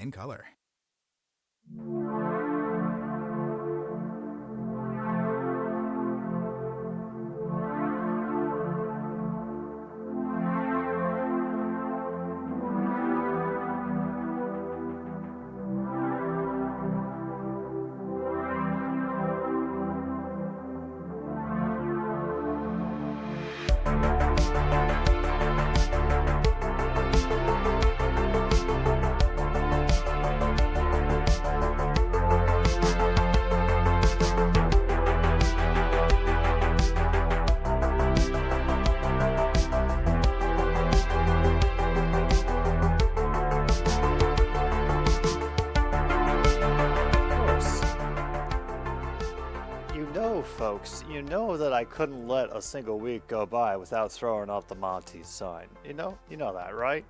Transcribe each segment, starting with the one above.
in color. Folks, you know that I couldn't let a single week go by without throwing up the Monty sign. You know that, right?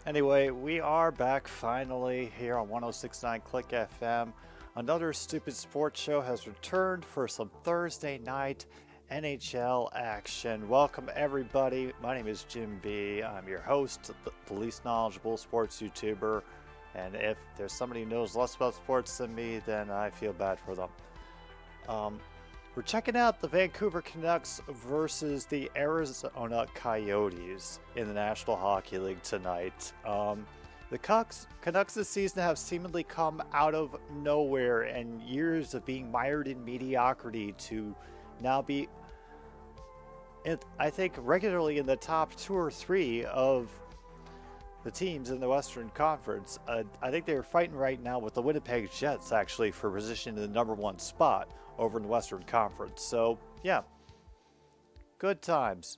Anyway, we are back finally here on 106.9 Click FM. Another stupid sports show has returned for some Thursday night NHL action. Welcome everybody. My name is Jim B. I'm your host, the least knowledgeable sports YouTuber. And if there's somebody who knows less about sports than me, then I feel bad for them. We're checking out the Vancouver Canucks versus the Arizona Coyotes in the National Hockey League tonight. The Canucks this season have seemingly come out of nowhere and years of being mired in mediocrity to now be, I think, regularly in the top 2 or 3 of the teams in the Western Conference. I think they're fighting right now with the Winnipeg Jets, actually, for position in the number 1 spot over in the Western Conference. So, yeah, good times.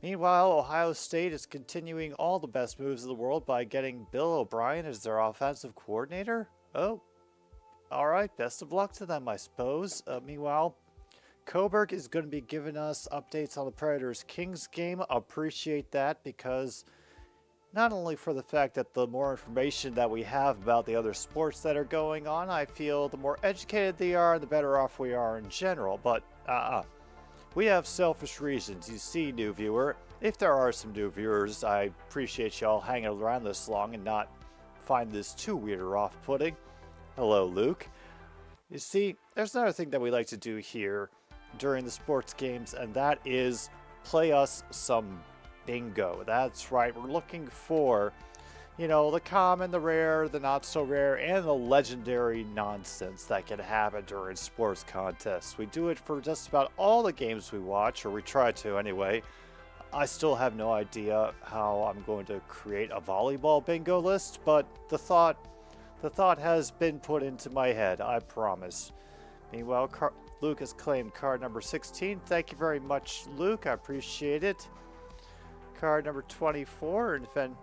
Meanwhile, Ohio State is continuing all the best moves in the world by getting Bill O'Brien as their offensive coordinator. Oh, all right, best of luck to them, I suppose. Meanwhile, Coburg is going to be giving us updates on the Predators-Kings game. Appreciate that, because not only for the fact that the more information that we have about the other sports that are going on, I feel the more educated they are, the better off we are in general. But we have selfish reasons. You see, new viewer, if there are some new viewers, I appreciate y'all hanging around this long and not find this too weird or off-putting. Hello, Luke. You see, there's another thing that we like to do here during the sports games, and that is play us some bingo. That's right, we're looking for, the common, the rare, the not so rare, and the legendary nonsense that can happen during sports contests. We do it for just about all the games we watch, or we try to anyway. I still have no idea how I'm going to create a volleyball bingo list, but the thought has been put into my head, I promise. Meanwhile, Luke has claimed card number 16. Thank you very much, Luke. I appreciate it. Card number 24, and then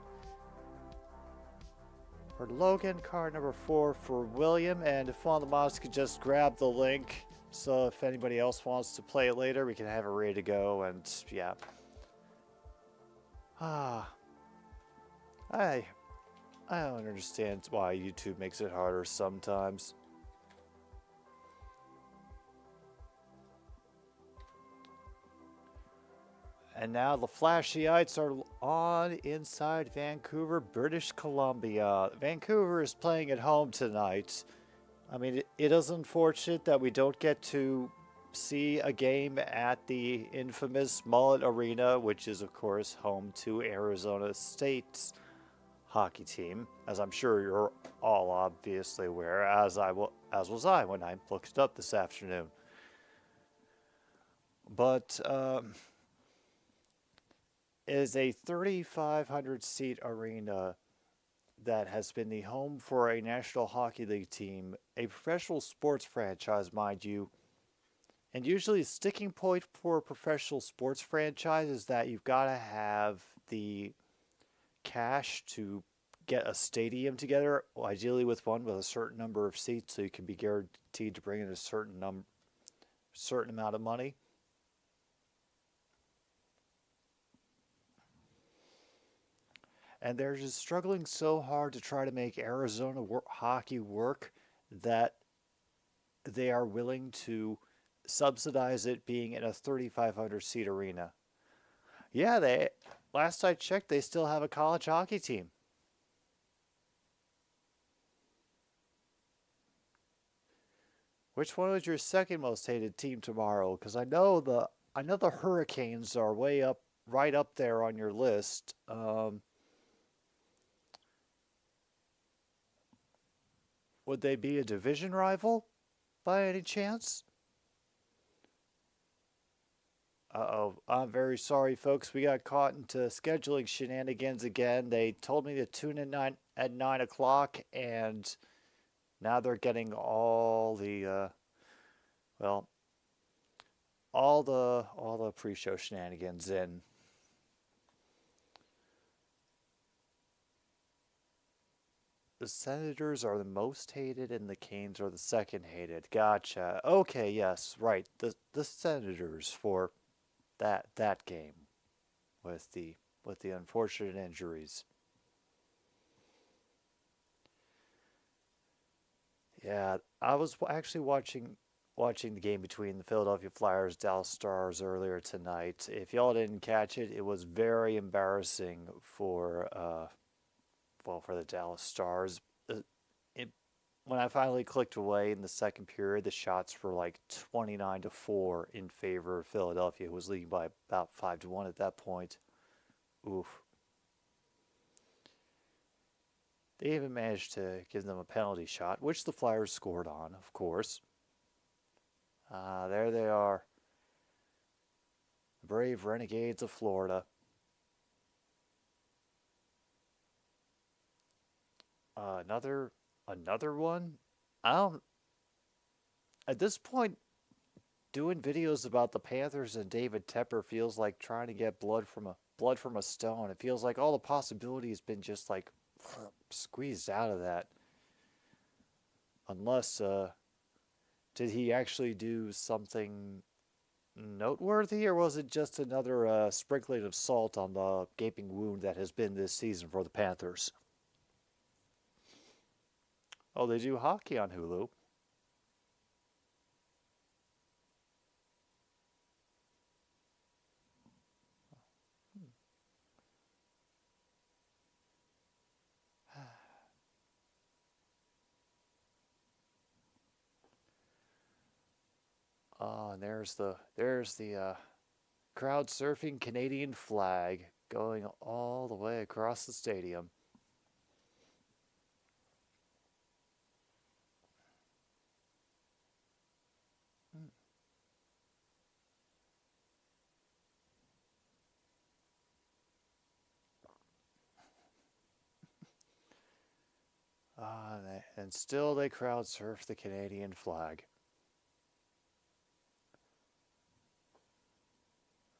for Logan, card number 4 for William, and if one of the mods could just grab the link, so if anybody else wants to play it later, we can have it ready to go. And yeah, I don't understand why YouTube makes it harder sometimes. And now the flashy lights are on inside Vancouver, British Columbia. Vancouver is playing at home tonight. I mean, it is unfortunate that we don't get to see a game at the infamous Mullett Arena, which is, of course, home to Arizona State's hockey team, as I'm sure you're all obviously aware, as was I when I looked it up this afternoon. But is a 3,500 seat arena that has been the home for a National Hockey League team, a professional sports franchise, mind you. And usually the sticking point for a professional sports franchise is that you've got to have the cash to get a stadium together, ideally with one with a certain number of seats, so you can be guaranteed to bring in a certain amount of money. And they're just struggling so hard to try to make Arizona hockey work that they are willing to subsidize it being in a 3,500 seat arena. Yeah, last I checked, they still have a college hockey team. Which one was your second most hated team tomorrow? Because I know the Hurricanes are way up, right up there on your list. Would they be a division rival by any chance? Uh-oh, I'm very sorry, folks. We got caught into scheduling shenanigans again. They told me to tune in at 9 o'clock, and now they're getting all the well, all the pre-show shenanigans in. The Senators are the most hated, and the Canes are the second hated. Gotcha. Okay, yes, right. The Senators for that game with the unfortunate injuries. Yeah, I was actually watching the game between the Philadelphia Flyers Dallas Stars earlier tonight. If y'all didn't catch it, it was very embarrassing for for the Dallas Stars. Uh, It, when I finally clicked away in the second period, the shots were like 29-4 in favor of Philadelphia, who was leading by about 5-1 at that point. Oof. They even managed to give them a penalty shot, which the Flyers scored on, of course. There they are, the brave Renegades of Florida. Another one. I don't. At this point, doing videos about the Panthers and David Tepper feels like trying to get blood from a stone. It feels like all the possibilities been just like squeezed out of that. Unless, did he actually do something noteworthy, or was it just another sprinkling of salt on the gaping wound that has been this season for the Panthers? Oh, they do hockey on Hulu. Oh, and there's the crowd surfing Canadian flag going all the way across the stadium. And still they crowd surf the Canadian flag.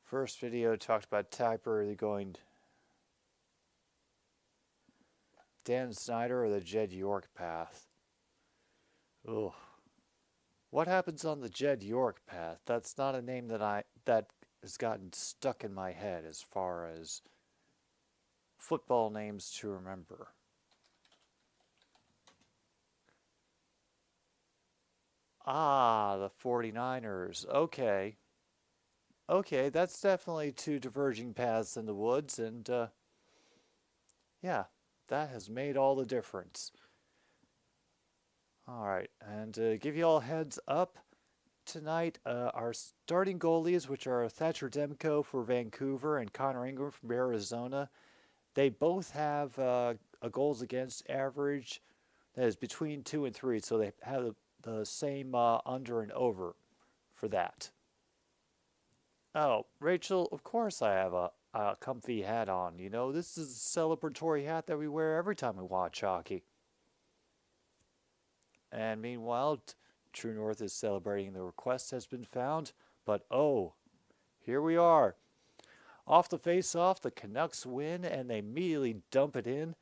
First video talked about Tapper going Dan Snyder or the Jed York path. Ugh. What happens on the Jed York path? That's not a name that has gotten stuck in my head as far as football names to remember. Ah, the 49ers. Okay. Okay, that's definitely two diverging paths in the woods, and yeah, that has made all the difference. All right, and to give you all a heads up, tonight our starting goalies, which are Thatcher Demko for Vancouver and Connor Ingram from Arizona, they both have a goals against average that is between 2 and 3, so they have the same under and over for that. Oh, Rachel, of course I have a comfy hat on. You know, this is a celebratory hat that we wear every time we watch hockey. And meanwhile, True North is celebrating the request has been found. But oh, here we are. Off the face-off, the Canucks win, and they immediately dump it in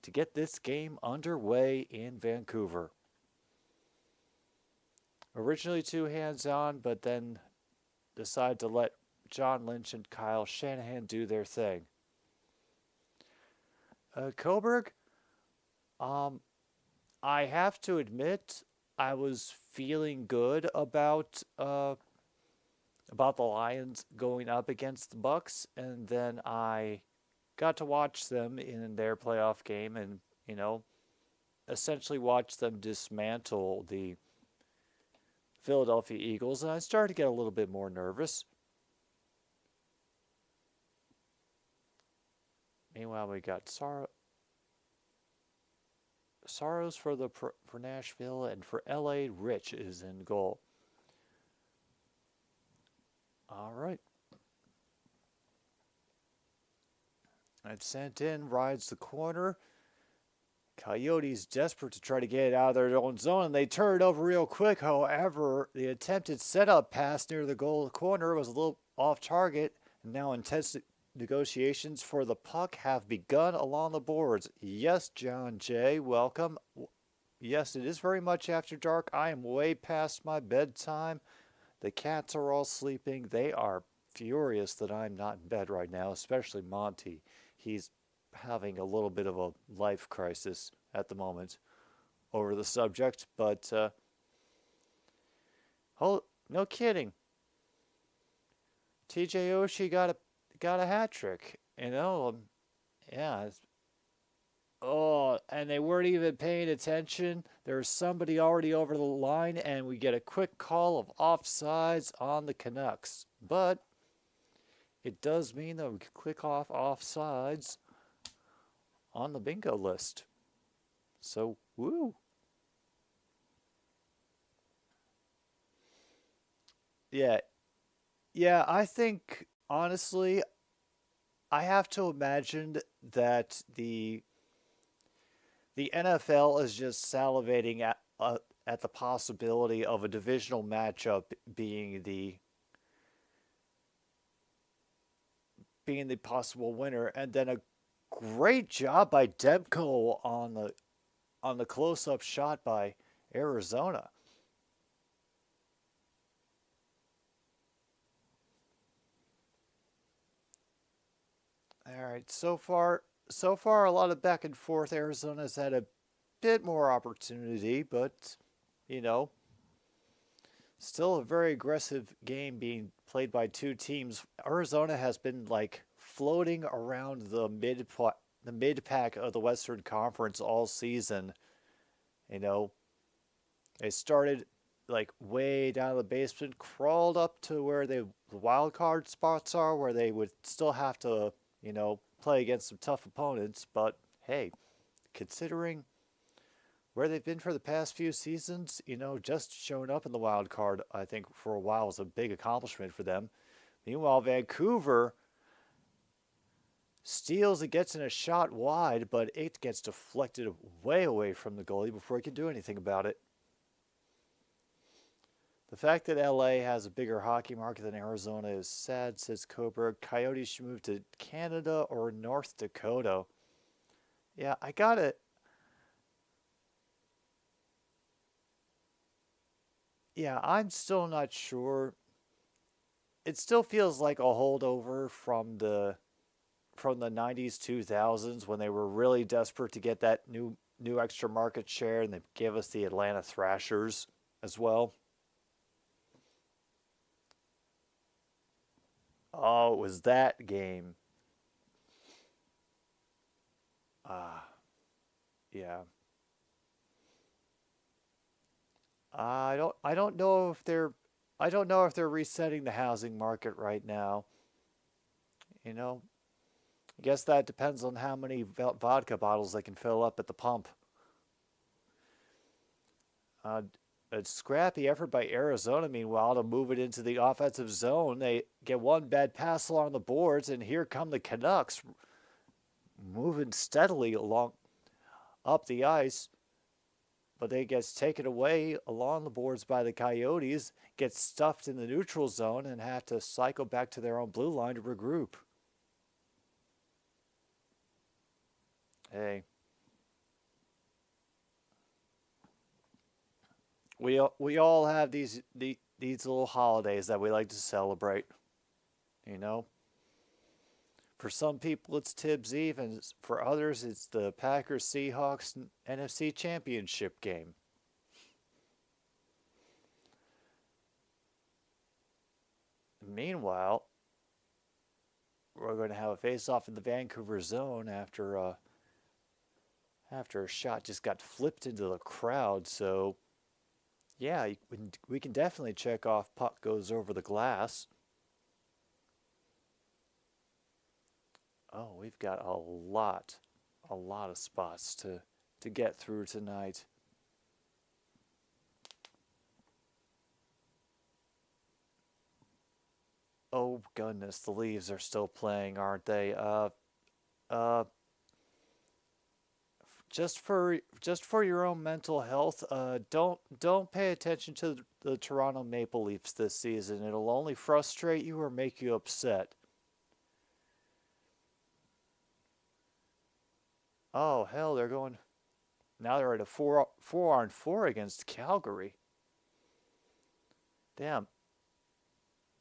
to get this game underway in Vancouver. Originally two hands on, but then decide to let John Lynch and Kyle Shanahan do their thing. Coburg, um, I have to admit, I was feeling good about the Lions going up against the Bucks, and then I got to watch them in their playoff game, and essentially watch them dismantle Philadelphia Eagles, and I started to get a little bit more nervous. Meanwhile, we got Sorrows for Nashville, and for LA, Rich is in goal. All right. And sent in, rides the corner. Coyotes desperate to try to get it out of their own zone, and they turn it over real quick. However, the attempted setup pass near the goal corner was a little off target, and now intense negotiations for the puck have begun along the boards. Yes, John Jay, welcome. Yes, it is very much after dark. I am way past my bedtime. The cats are all sleeping. They are furious that I'm not in bed right now, especially Monty. He's having a little bit of a life crisis at the moment over the subject, but no kidding. TJ Oshie got a hat trick, yeah. Oh, and they weren't even paying attention. There's somebody already over the line, and we get a quick call of offsides on the Canucks. But it does mean that we can click off offsides on the bingo list. So, woo. Yeah. Yeah, I think, honestly, I have to imagine that the NFL is just salivating at the possibility of a divisional matchup being the possible winner, and then a great job by Demko on the close-up shot by Arizona. All right, so far a lot of back and forth. Arizona's had a bit more opportunity, but you know, still a very aggressive game being played by two teams. Arizona has been like floating around the mid pack of the Western Conference all season. You know, they started like way down in the basement, crawled up to where the wild card spots are, where they would still have to, play against some tough opponents. But hey, considering where they've been for the past few seasons, just showing up in the wild card, I think for a while was a big accomplishment for them. Meanwhile, Vancouver steals, it gets in a shot wide, but it gets deflected way away from the goalie before he can do anything about it. The fact that LA has a bigger hockey market than Arizona is sad, says Coburg. Coyotes should move to Canada or North Dakota. Yeah, I got it. Yeah, I'm still not sure. It still feels like a holdover from the 90s 2000s when they were really desperate to get that new extra market share, and they gave us the Atlanta Thrashers as well. Oh, it was that game. Ah, yeah. I don't know if they're resetting the housing market right now. You know, I guess that depends on how many vodka bottles they can fill up at the pump. Uh, a scrappy effort by Arizona, meanwhile, to move it into the offensive zone. They get one bad pass along the boards, and here come the Canucks moving steadily along up the ice. But they gets taken away along the boards by the Coyotes, get stuffed in the neutral zone, and have to cycle back to their own blue line to regroup. Hey, we all have these little holidays that we like to celebrate. You know, for some people it's Tibbs Eve, and for others it's the Packers Seahawks NFC Championship game. Meanwhile, we're going to have a face-off in the Vancouver zone after a shot just got flipped into the crowd. So Yeah, we can definitely check off puck goes over the glass. Oh, we've got a lot of spots to get through tonight. Oh goodness, the Leaves are still playing, aren't they? Uh, just for your own mental health, don't pay attention to the Toronto Maple Leafs this season. It'll only frustrate you or make you upset. Oh hell, they're going now. They're at a four on four against Calgary. Damn.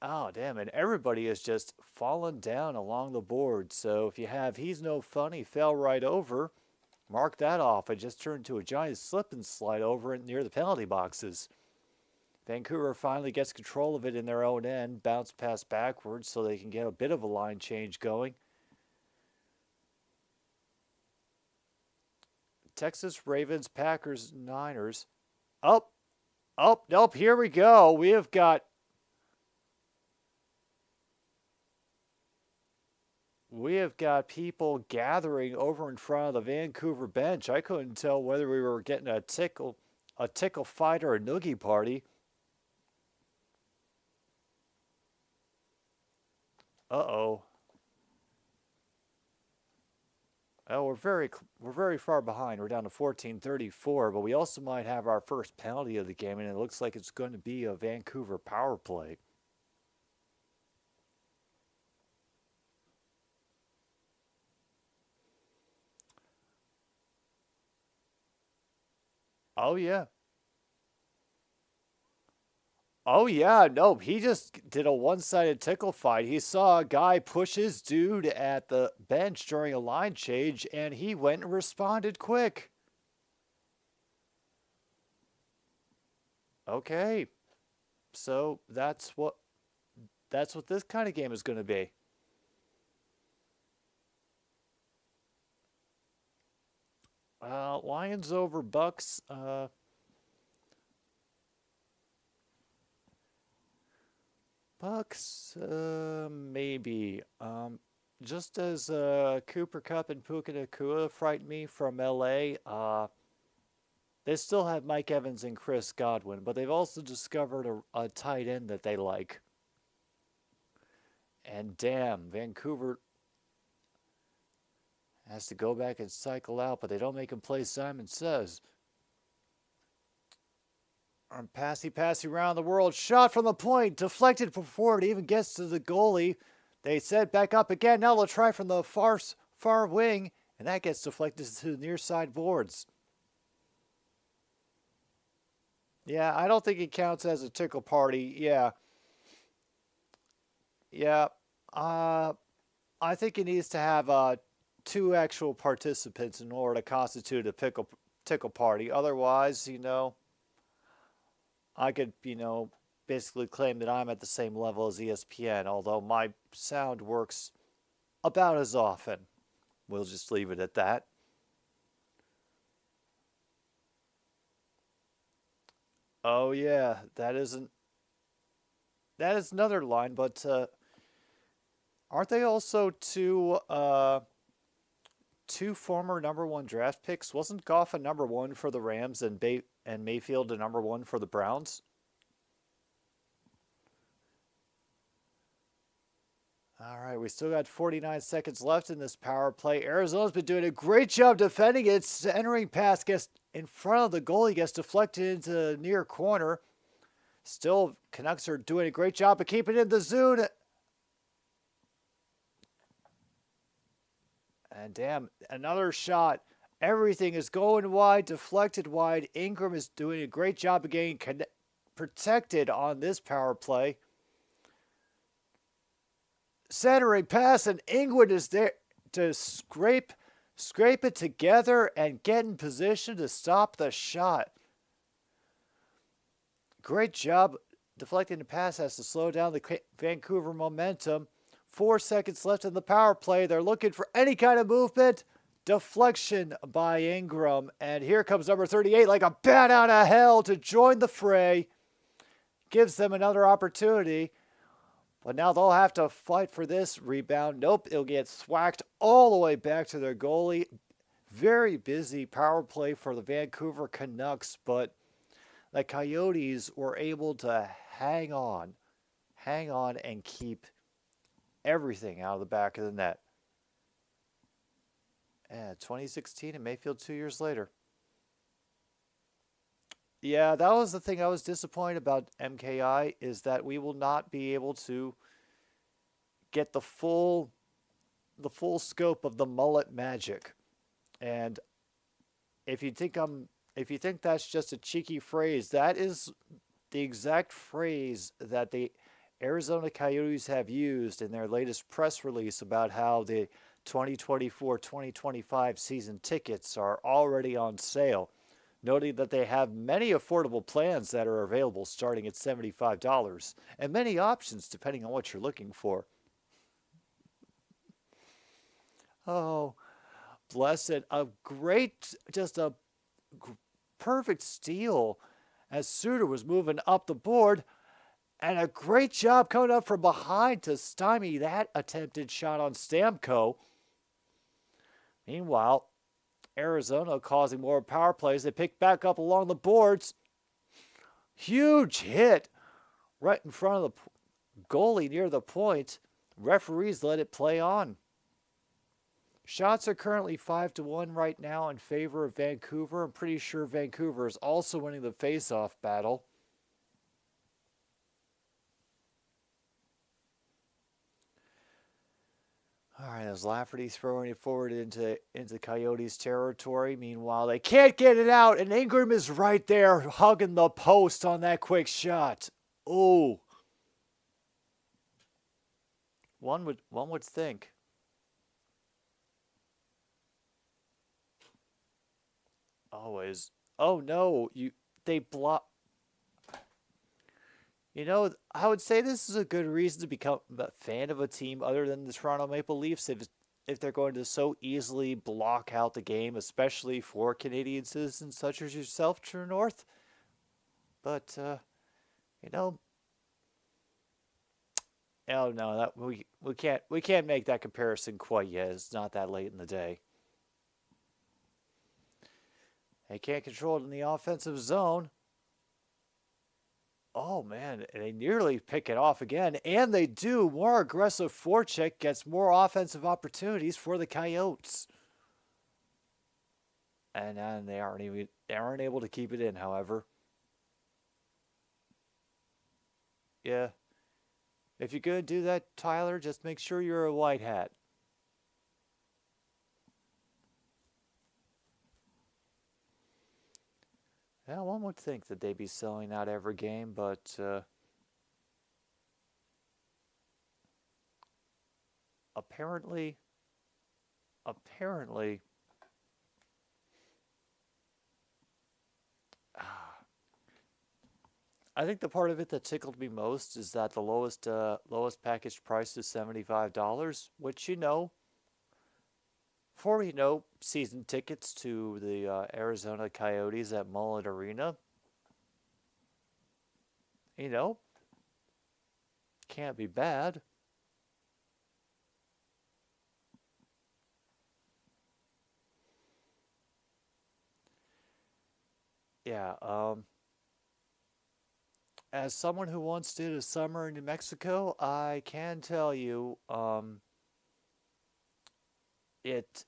Oh damn! And everybody is just falling down along the board. So if you have he's no fun, he fell right over. Mark that off. It just turned into a giant slip and slide over near the penalty boxes. Vancouver finally gets control of it in their own end, bounce pass backwards so they can get a bit of a line change going. Texas Ravens, Packers, Niners. Oh, oh, nope, here we go. We have got people gathering over in front of the Vancouver bench. I couldn't tell whether we were getting a tickle fight or a noogie party. Uh-oh. Oh, we're very far behind. We're down to 14:34, but we also might have our first penalty of the game, and it looks like it's going to be a Vancouver power play. Oh yeah. Oh yeah, no, he just did a one-sided tickle fight. He saw a guy push his dude at the bench during a line change, and he went and responded quick. Okay, so that's what this kind of game is going to be. Lions over Bucks. Bucks, maybe. Just as Cooper Cup and Puka Nacua frightened me from LA, they still have Mike Evans and Chris Godwin, but they've also discovered a tight end that they like. And damn, Vancouver has to go back and cycle out, but they don't make him play Simon Says. Passy around the world. Shot from the point. Deflected before it even gets to the goalie. They set back up again. Now they'll try from the far wing. And that gets deflected to the near side boards. Yeah, I don't think it counts as a tickle party. Yeah. Yeah. I think it needs to have two actual participants in order to constitute a tickle party. Otherwise, I could, basically claim that I'm at the same level as ESPN, although my sound works about as often. We'll just leave it at that. Oh yeah, that is another line, but aren't they also two former number one draft picks? Wasn't Goff a number one for the Rams and Mayfield a number one for the Browns? All right, we still got 49 seconds left in this power play. Arizona's been doing a great job defending it. Centering pass gets in front of the goalie, gets deflected into the near corner. Still, Canucks are doing a great job of keeping it in the zone. And damn, another shot. Everything is going wide, deflected wide. Ingram is doing a great job of getting protected on this power play. Centering pass, and Ingrid is there to scrape it together and get in position to stop the shot. Great job deflecting the pass. Has to slow down the Vancouver momentum. 4 seconds left in the power play. They're looking for any kind of movement. Deflection by Ingram. And here comes number 38 like a bat out of hell to join the fray. Gives them another opportunity. But now they'll have to fight for this rebound. Nope, it'll get thwacked all the way back to their goalie. Very busy power play for the Vancouver Canucks, but the Coyotes were able to hang on and keep everything out of the back of the net. And 2016 and Mayfield 2 years later. Yeah, that was the thing I was disappointed about MKI, is that we will not be able to get the full scope of the Mullett magic. And if you think that's just a cheeky phrase, that is the exact phrase that the Arizona Coyotes have used in their latest press release about how the 2024-2025 season tickets are already on sale, noting that they have many affordable plans that are available starting at $75 and many options depending on what you're looking for. Oh, bless it. Just a perfect steal as Suter was moving up the board, and a great job coming up from behind to stymie that attempted shot on Stamkos. Meanwhile, Arizona causing more power plays. They pick back up along the boards. Huge hit right in front of the goalie near the point. Referees let it play on. Shots are currently 5-1 right now in favor of Vancouver. I'm pretty sure Vancouver is also winning the face-off battle. All right, as Lafferty throwing it forward into Coyotes territory. Meanwhile, they can't get it out, and Ingram is right there hugging the post on that quick shot. Oh, one would think. Always. Oh no, they block. You know, I would say this is a good reason to become a fan of a team other than the Toronto Maple Leafs if they're going to so easily block out the game, especially for Canadian citizens such as yourself, True North. But, you know, oh no, that we can't make that comparison quite yet. It's not that late in the day. They can't control it in the offensive zone. Oh, man, they nearly pick it off again, and they do. More aggressive forecheck gets more offensive opportunities for the Coyotes. And they aren't able to keep it in, however. Yeah. If you're going to do that, Tyler, just make sure you're a white hat. Yeah, one would think that they'd be selling out every game, but apparently, I think the part of it that tickled me most is that the lowest package price is $75, which, you know, for, season tickets to the Arizona Coyotes at Mullett Arena, can't be bad. Yeah, as someone who once did a summer in New Mexico, I can tell you, it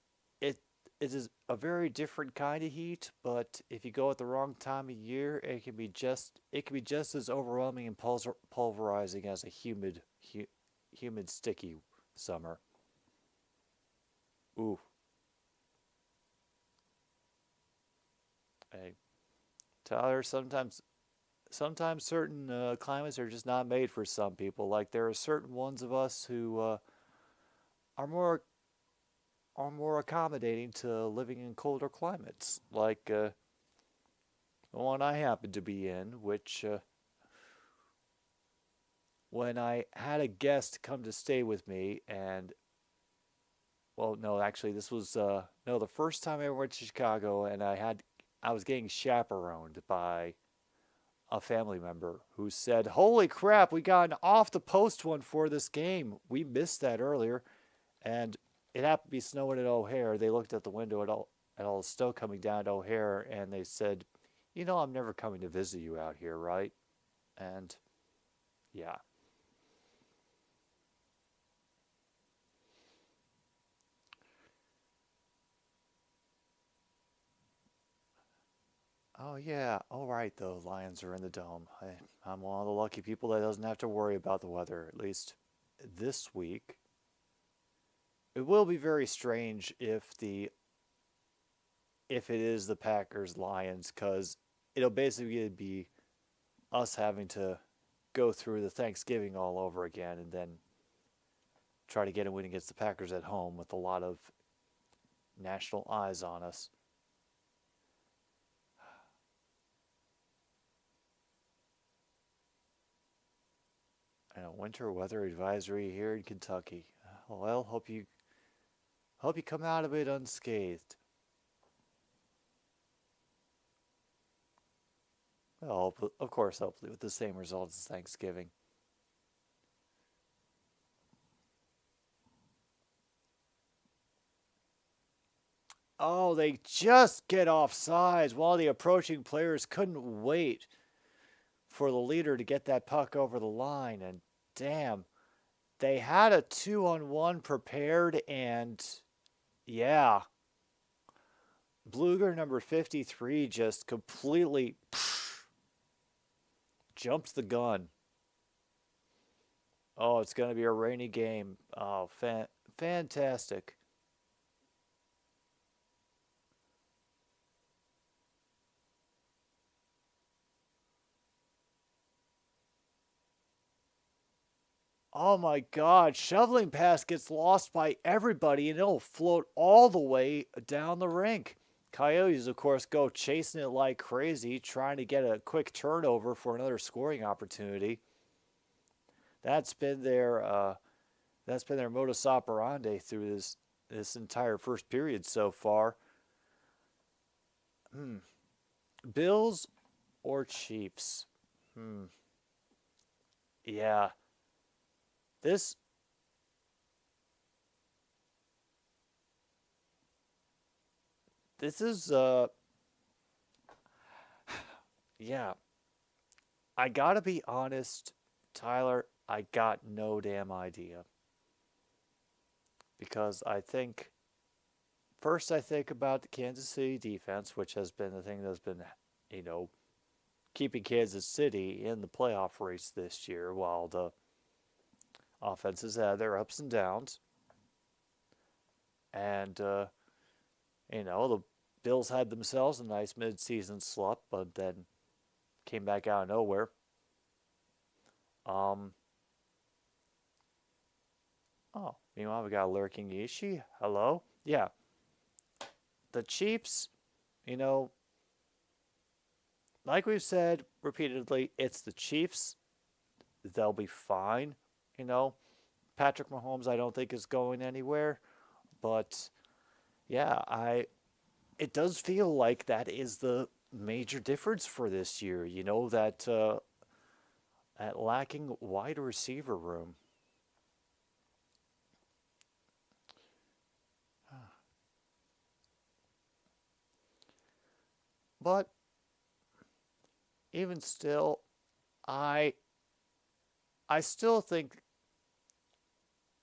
is a very different kind of heat, but if you go at the wrong time of year, it can be just as overwhelming and pulverizing as a humid, sticky summer. Ooh. Hey, Tyler, sometimes certain climates are just not made for some people. Like there are certain ones of us who are more accommodating to living in colder climates, like the one I happen to be in, which when I had a guest come to stay with me, and well, no, actually, this was no the first time I ever went to Chicago, and I was getting chaperoned by a family member who said, "Holy crap, we got an off the post one for this game. We missed that earlier." And it happened to be snowing at O'Hare. They looked at the window at all the snow coming down at O'Hare, and they said, "You know, I'm never coming to visit you out here, right?" And yeah. Oh yeah. All right, though. Lions are in the dome. I'm one of the lucky people that doesn't have to worry about the weather, at least this week. It will be very strange if it is the Packers Lions, because it'll basically be us having to go through the Thanksgiving all over again, and then try to get a win against the Packers at home with a lot of national eyes on us. And a winter weather advisory here in Kentucky. Well, hope you come out of it unscathed. Well, of course, hopefully with the same results as Thanksgiving. Oh, they just get off sides while the approaching players couldn't wait for the leader to get that puck over the line. And damn, they had a 2-on-1 prepared, and yeah, Bluger number 53 just completely jumps the gun. Oh, it's going to be a rainy game. Oh, fantastic. Oh my God, shoveling pass gets lost by everybody and it'll float all the way down the rink. Coyotes, of course, go chasing it like crazy, trying to get a quick turnover for another scoring opportunity. That's been their that's been their modus operandi through this entire first period so far. Hmm. Bills or Chiefs? Hmm. Yeah. This this is yeah. I gotta be honest, Tyler. I got no damn idea because I think about the Kansas City defense, which has been the thing that's been, you know, keeping Kansas City in the playoff race this year, while the offenses had their ups and downs. And, the Bills had themselves a nice midseason slump, but then came back out of nowhere. Um, meanwhile, we got Lurking Ishii. Hello? Yeah. The Chiefs, you know, like we've said repeatedly, it's the Chiefs. They'll be fine. You know, Patrick Mahomes, I don't think is going anywhere. But yeah, it does feel like that is the major difference for this year. You know that at lacking wide receiver room. But even still, I I still think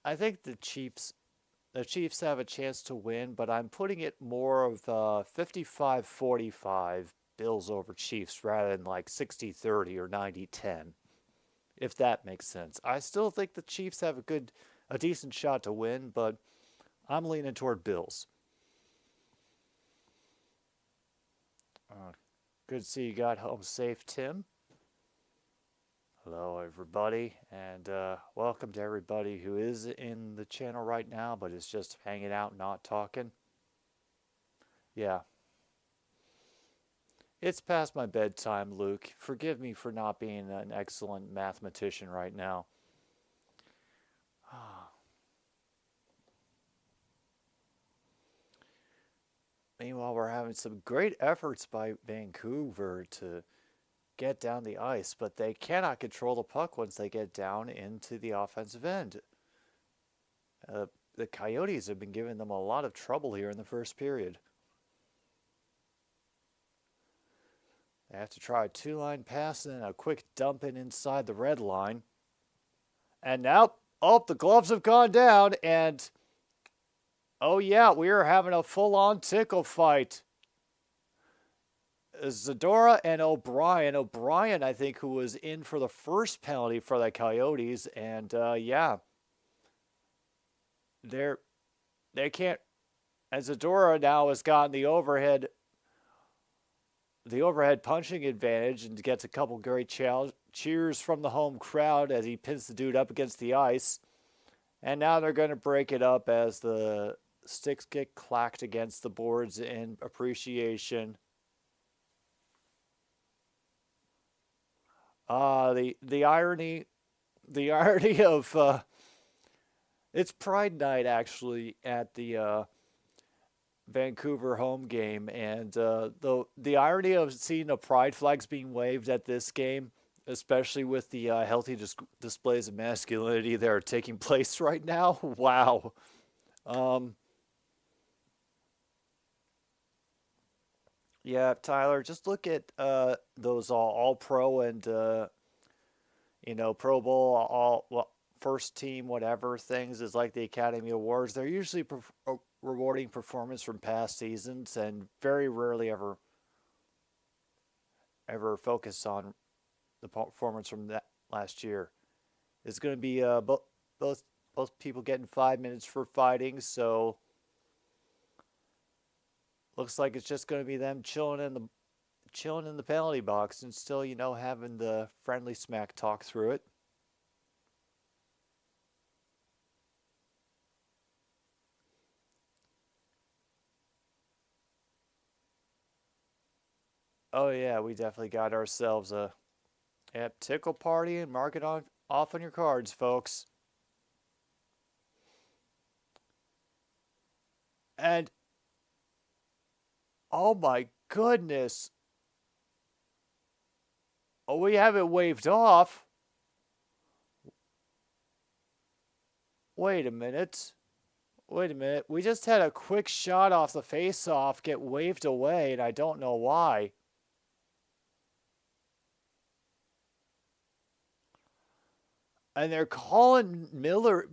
I think the Chiefs have a chance to win, but I'm putting it more of 55-45 Bills over Chiefs rather than like 60-30 or 90-10, if that makes sense. I still think the Chiefs have a decent shot to win, but I'm leaning toward Bills. Uh, Good to see you got home safe, Tim. Hello, everybody, and welcome to everybody who is in the channel right now but is just hanging out, not talking. Yeah, it's past my bedtime, Luke. Forgive me for not being an excellent mathematician right now. Meanwhile, we're having some great efforts by Vancouver to get down the ice, but they cannot control the puck once they get down into the offensive end. The Coyotes have been giving them a lot of trouble here in the first period. They have to try a two-line pass and then a quick dump in inside the red line. And now, the gloves have gone down, and oh yeah, we are having a full-on tickle fight. Zadora and O'Brien. O'Brien, I think, who was in for the first penalty for the Coyotes, and yeah, they can't. And Zadora now has gotten the overhead punching advantage and gets a couple great cheers from the home crowd as he pins the dude up against the ice. And now they're going to break it up as the sticks get clacked against the boards in appreciation. The irony of it's Pride Night actually at the Vancouver home game, and the irony of seeing the pride flags being waved at this game, especially with the healthy displays of masculinity that are taking place right now. Wow. Yeah, Tyler, just look at those all pro and Pro Bowl, first team, whatever things is like the Academy Awards. They're usually rewarding performance from past seasons and very rarely ever focus on the performance from that last year. It's going to be both people getting 5 minutes for fighting, so looks like it's just going to be them chilling in the penalty box and still, having the friendly smack talk through it. Oh yeah, we definitely got ourselves a tickle party, and mark it off on your cards, folks. And oh my goodness. Oh, we have it waved off. Wait a minute. We just had a quick shot off the face-off get waved away, and I don't know why. And they're calling Miller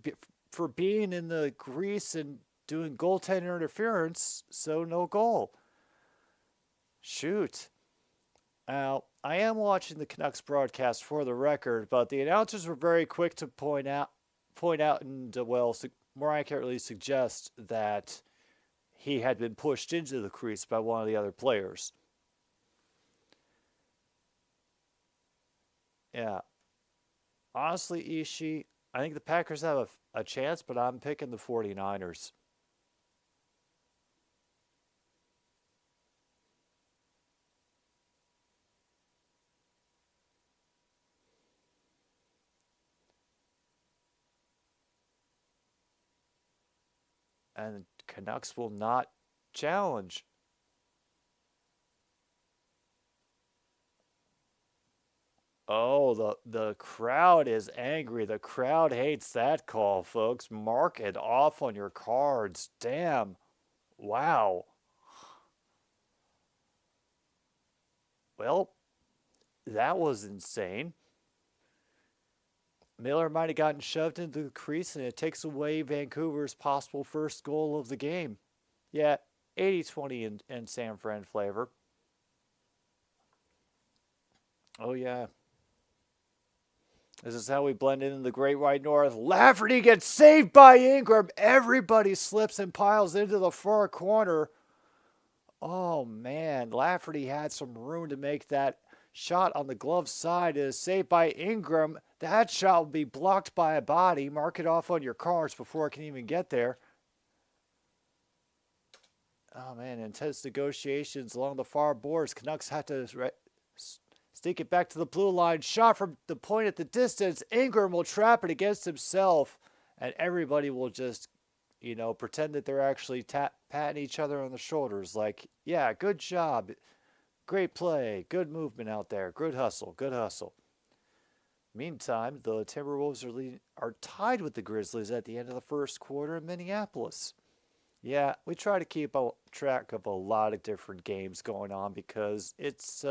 for being in the crease and doing goaltender interference, so no goal. Shoot. Now, I am watching the Canucks broadcast for the record, but the announcers were very quick to point out and, more accurately suggest that he had been pushed into the crease by one of the other players. Yeah. Honestly, Ishii, I think the Packers have a chance, but I'm picking the 49ers. And Canucks will not challenge. Oh, the crowd is angry. The crowd hates that call, folks. Mark it off on your cards. Damn. Wow. Well, that was insane. Miller might have gotten shoved into the crease, and it takes away Vancouver's possible first goal of the game. Yeah, 80-20 in San Fran flavor. Oh, yeah. This is how we blend in the Great White North. Lafferty gets saved by Ingram. Everybody slips and piles into the far corner. Oh, man. Lafferty had some room to make that shot on the glove side. It is saved by Ingram. That shot will be blocked by a body. Mark it off on your cards before it can even get there. Oh, man. Intense negotiations along the far boards. Canucks had to stick it back to the blue line. Shot from the point at the distance. Ingram will trap it against himself, and everybody will just pretend that they're actually patting each other on the shoulders like, yeah, good job, great play, good movement out there, good hustle, good hustle. Meantime, the Timberwolves are tied with the Grizzlies at the end of the first quarter in Minneapolis. Yeah, we try to keep track of a lot of different games going on because it's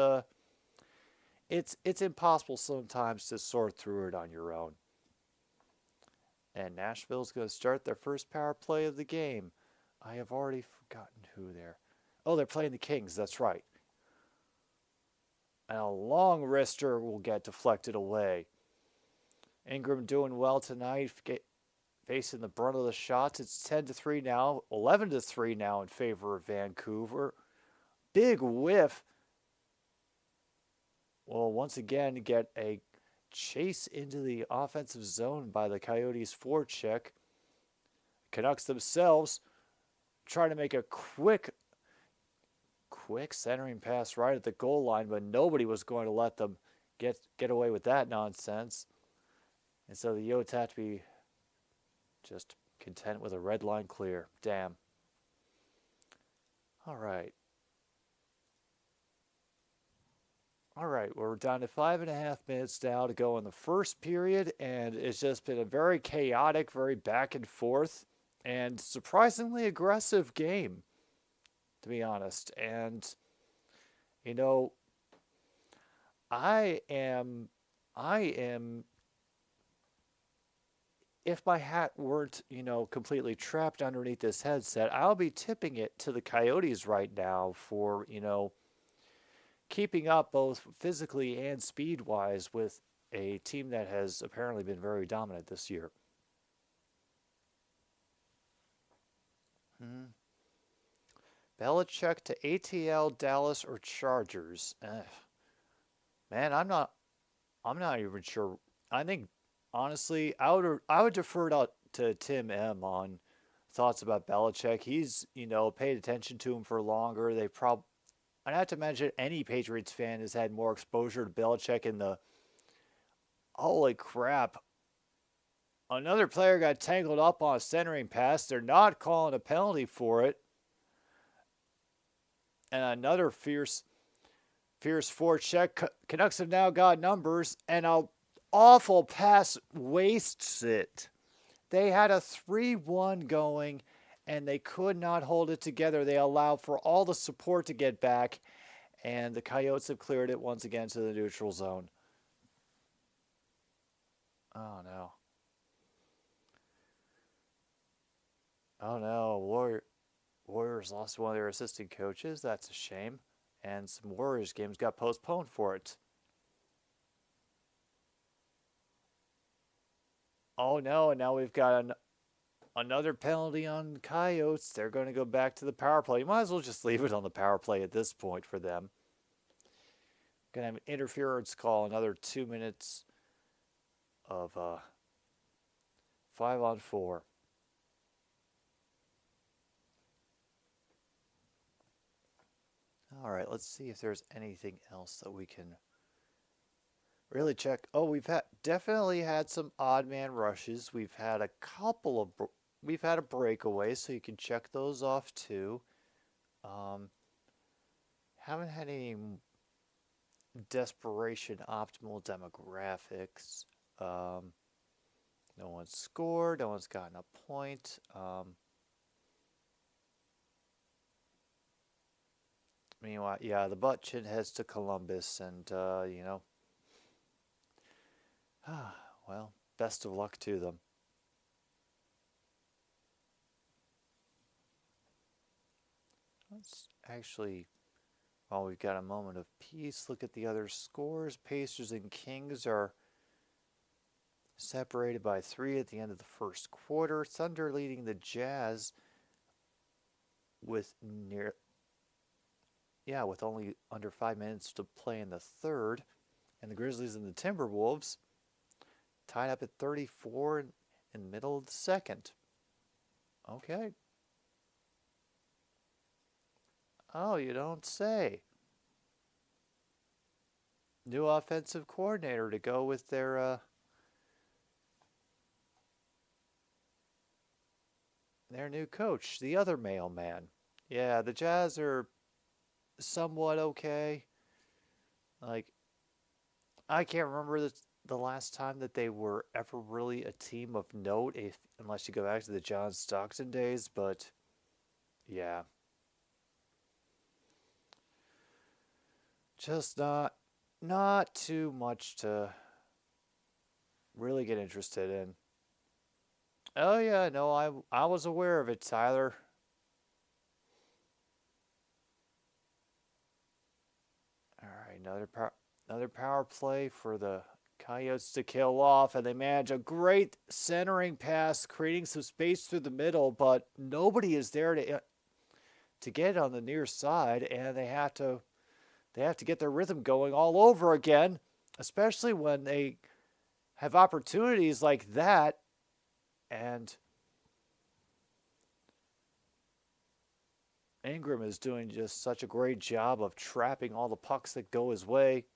impossible sometimes to sort through it on your own. And Nashville's going to start their first power play of the game. I have already forgotten who they're. Oh, they're playing the Kings. That's right. And a long wrister will get deflected away. Ingram doing well tonight, facing the brunt of the shots. It's 10-3 now, 11-3 now in favor of Vancouver. Big whiff. Will once again get a chase into the offensive zone by the Coyotes forecheck. Canucks themselves trying to make a quick centering pass right at the goal line, but nobody was going to let them get away with that nonsense. And so the Yotes have to be just content with a red line clear. Damn. All right. All right, we're down to 5.5 minutes now to go in the first period, and it's just been a very chaotic, very back and forth, and surprisingly aggressive game, to be honest. And, I am, if my hat weren't, completely trapped underneath this headset, I'll be tipping it to the Coyotes right now for, keeping up both physically and speed-wise with a team that has apparently been very dominant this year. Belichick to ATL, Dallas, or Chargers? Man, I'm not even sure. I think, honestly, I would defer to Tim M on thoughts about Belichick. He's, paid attention to him for longer. I'd have to imagine any Patriots fan has had more exposure to Belichick in the, holy crap, another player got tangled up on a centering pass. They're not calling a penalty for it. And another fierce forecheck. Canucks have now got numbers, and an awful pass wastes it. They had a 3-1 going, and they could not hold it together. They allowed for all the support to get back, and the Coyotes have cleared it once again to the neutral zone. Oh, no. Oh, no. Warriors lost one of their assistant coaches. That's a shame. And some Warriors games got postponed for it. Oh, no. And now we've got another penalty on Coyotes. They're going to go back to the power play. You might as well just leave it on the power play at this point for them. Going to have an interference call. Another 2 minutes of 5-on-4. All right, let's see if there's anything else that we can really check. Oh, definitely had some odd man rushes. We've had a couple of we've had a breakaway, so you can check those off too. Haven't had any desperation optimal demographics. No one's scored. No one's gotten a point. Meanwhile, yeah, the butt chin heads to Columbus, and well, best of luck to them. Let's actually, while we've got a moment of peace, look at the other scores. Pacers and Kings are separated by 3 at the end of the first quarter. Thunder leading the Jazz with with only under 5 minutes to play in the third. And the Grizzlies and the Timberwolves tied up at 34 in the middle of the second. Okay. Oh, you don't say. New offensive coordinator to go with their their new coach, the other mailman. Yeah, the Jazz are somewhat okay. Like, I can't remember the last time that they were ever really a team of note, if unless you go back to the John Stockton days. But yeah, just not too much to really get interested in. Oh yeah, no, I was aware of it, Tyler. All right, another power play for the Coyotes to kill off, and they manage a great centering pass, creating some space through the middle, but nobody is there to get it on the near side, and they have to get their rhythm going all over again, especially when they have opportunities like that, and Ingram is doing just such a great job of trapping all the pucks that go his way.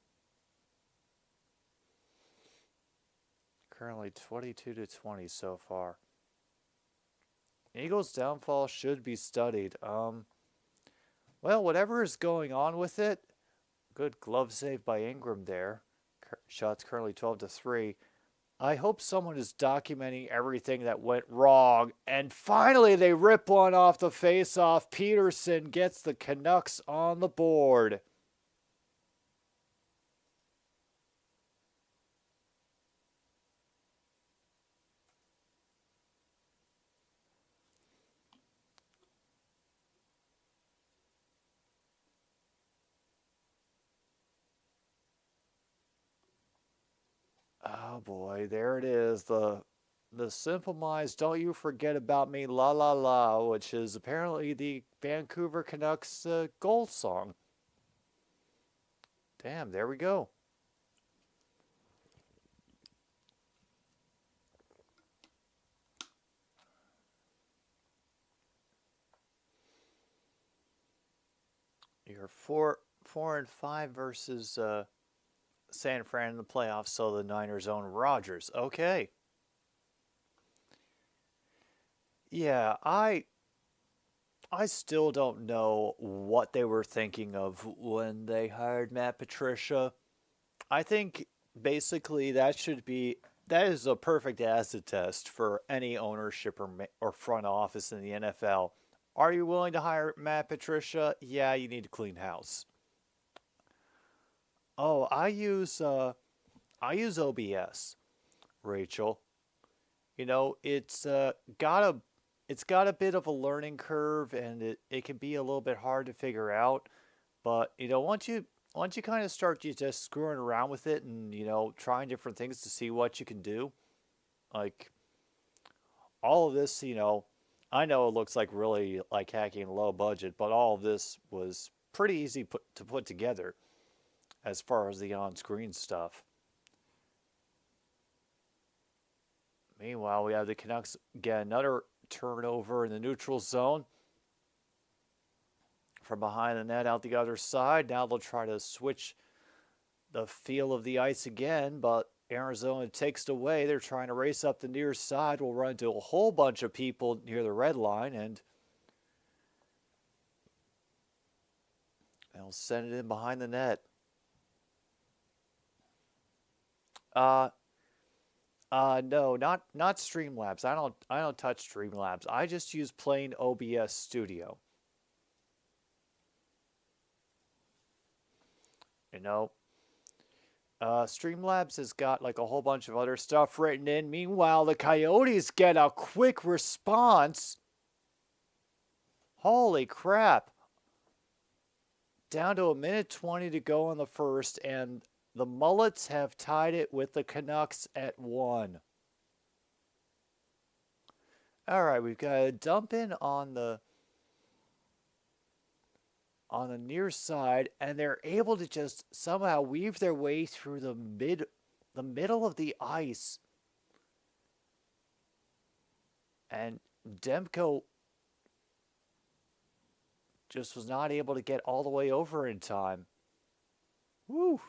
Currently 22-20 so far. Eagles' downfall should be studied. Well, whatever is going on with it, good glove save by Ingram there. Shots currently 12-3. I hope someone is documenting everything that went wrong. And finally, they rip one off the face-off. Peterson gets the Canucks on the board. Oh boy, there it is. The Simple Minds Don't You Forget About Me La La La, which is apparently the Vancouver Canucks goal song. Damn, there we go. You're 4-5 versus San Fran in the playoffs, so the Niners own Rodgers. Okay. Yeah, I still don't know what they were thinking of when they hired Matt Patricia. I think basically that is a perfect acid test for any ownership or front office in the NFL. Are you willing to hire Matt Patricia? Yeah, you need to clean house. Oh, I use OBS, Rachel. It's got a bit of a learning curve, and it can be a little bit hard to figure out. But once you kind of start you just screwing around with it and trying different things to see what you can do, like all of this, I know it looks like really like hacking low budget, but all of this was pretty easy to put together as far as the on-screen stuff. Meanwhile, we have the Canucks get another turnover in the neutral zone from behind the net out the other side. Now they'll try to switch the feel of the ice again, but Arizona takes it away. They're trying to race up the near side. We'll run into a whole bunch of people near the red line, and they'll send it in behind the net. No, not Streamlabs. I don't touch Streamlabs. I just use plain OBS Studio. You know, Streamlabs has got like a whole bunch of other stuff written in. Meanwhile, the Coyotes get a quick response. Holy crap. Down to a minute 20 to go in the first, and the Mullets have tied it with the Canucks at 1. All right, we've got a dump in on the near side, and they're able to just somehow weave their way through the middle of the ice. And Demko just was not able to get all the way over in time. Woo!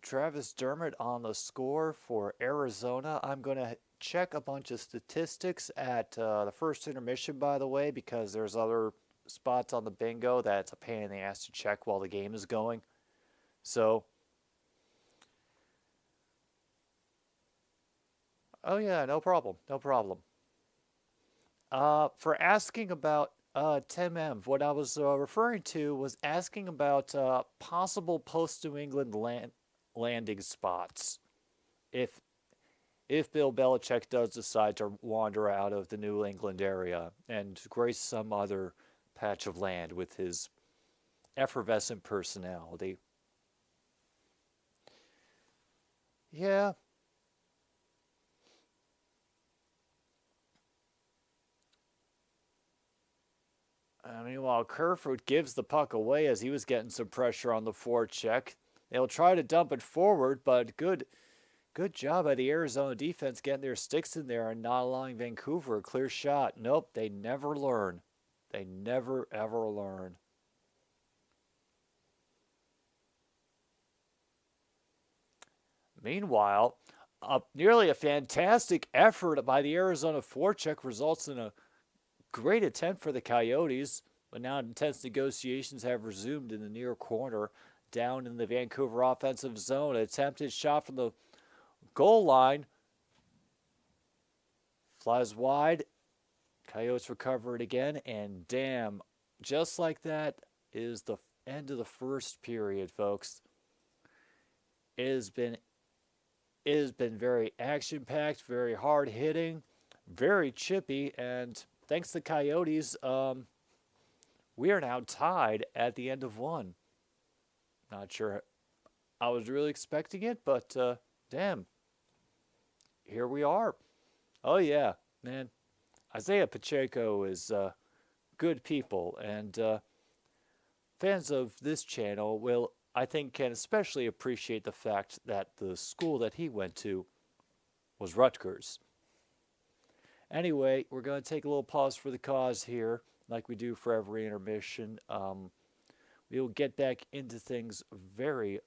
Travis Dermott on the score for Arizona. I'm going to check a bunch of statistics at the first intermission, by the way, because there's other spots on the bingo that's a pain in the ass to check while the game is going. So, oh yeah, no problem, no problem. For asking about Tim M, what I was referring to was asking about possible post-New England landing spots if Bill Belichick does decide to wander out of the New England area and grace some other patch of land with his effervescent personality. Yeah. Meanwhile, Kerfoot gives the puck away as he was getting some pressure on the forecheck. They'll try to dump it forward, but good job by the Arizona defense getting their sticks in there and not allowing Vancouver a clear shot. Nope, they never learn. They never, ever learn. Meanwhile, nearly a fantastic effort by the Arizona forecheck results in a great attempt for the Coyotes, but now intense negotiations have resumed in the near corner down in the Vancouver offensive zone. Attempted shot from the goal line. Flies wide. Coyotes recover it again, and damn, just like that is the end of the first period, folks. It has been very action-packed, very hard-hitting, very chippy, and thanks to Coyotes, we are now tied at the end of one. Not sure I was really expecting it, but damn, here we are. Oh yeah, man. Isaiah Pacheco is good people, and fans of this channel will, I think, can especially appreciate the fact that the school that he went to was Rutgers. Anyway, we're going to take a little pause for the cause here, like we do for every intermission. We'll get back into things very,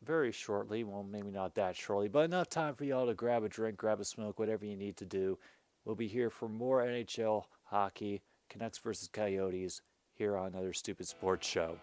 very shortly. Well, maybe not that shortly, but enough time for y'all to grab a drink, grab a smoke, whatever you need to do. We'll be here for more NHL hockey, Canucks versus Coyotes, here on another Stupid Sports Show.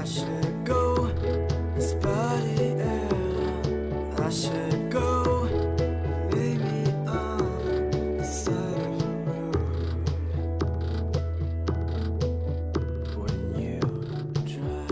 I should go and spotty out. I should go maybe on the side of the road when you drive.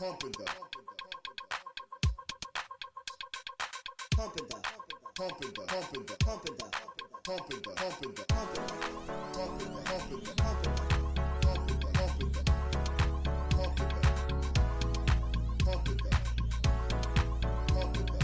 pumping the, pumping the, pumping the, pumping the, pumping the, pumping the, pumping the, pumping the, pumping the, pumping the, pumping the, pumping the, pumping the, pumping the, pumping the, pumping the, pumping the,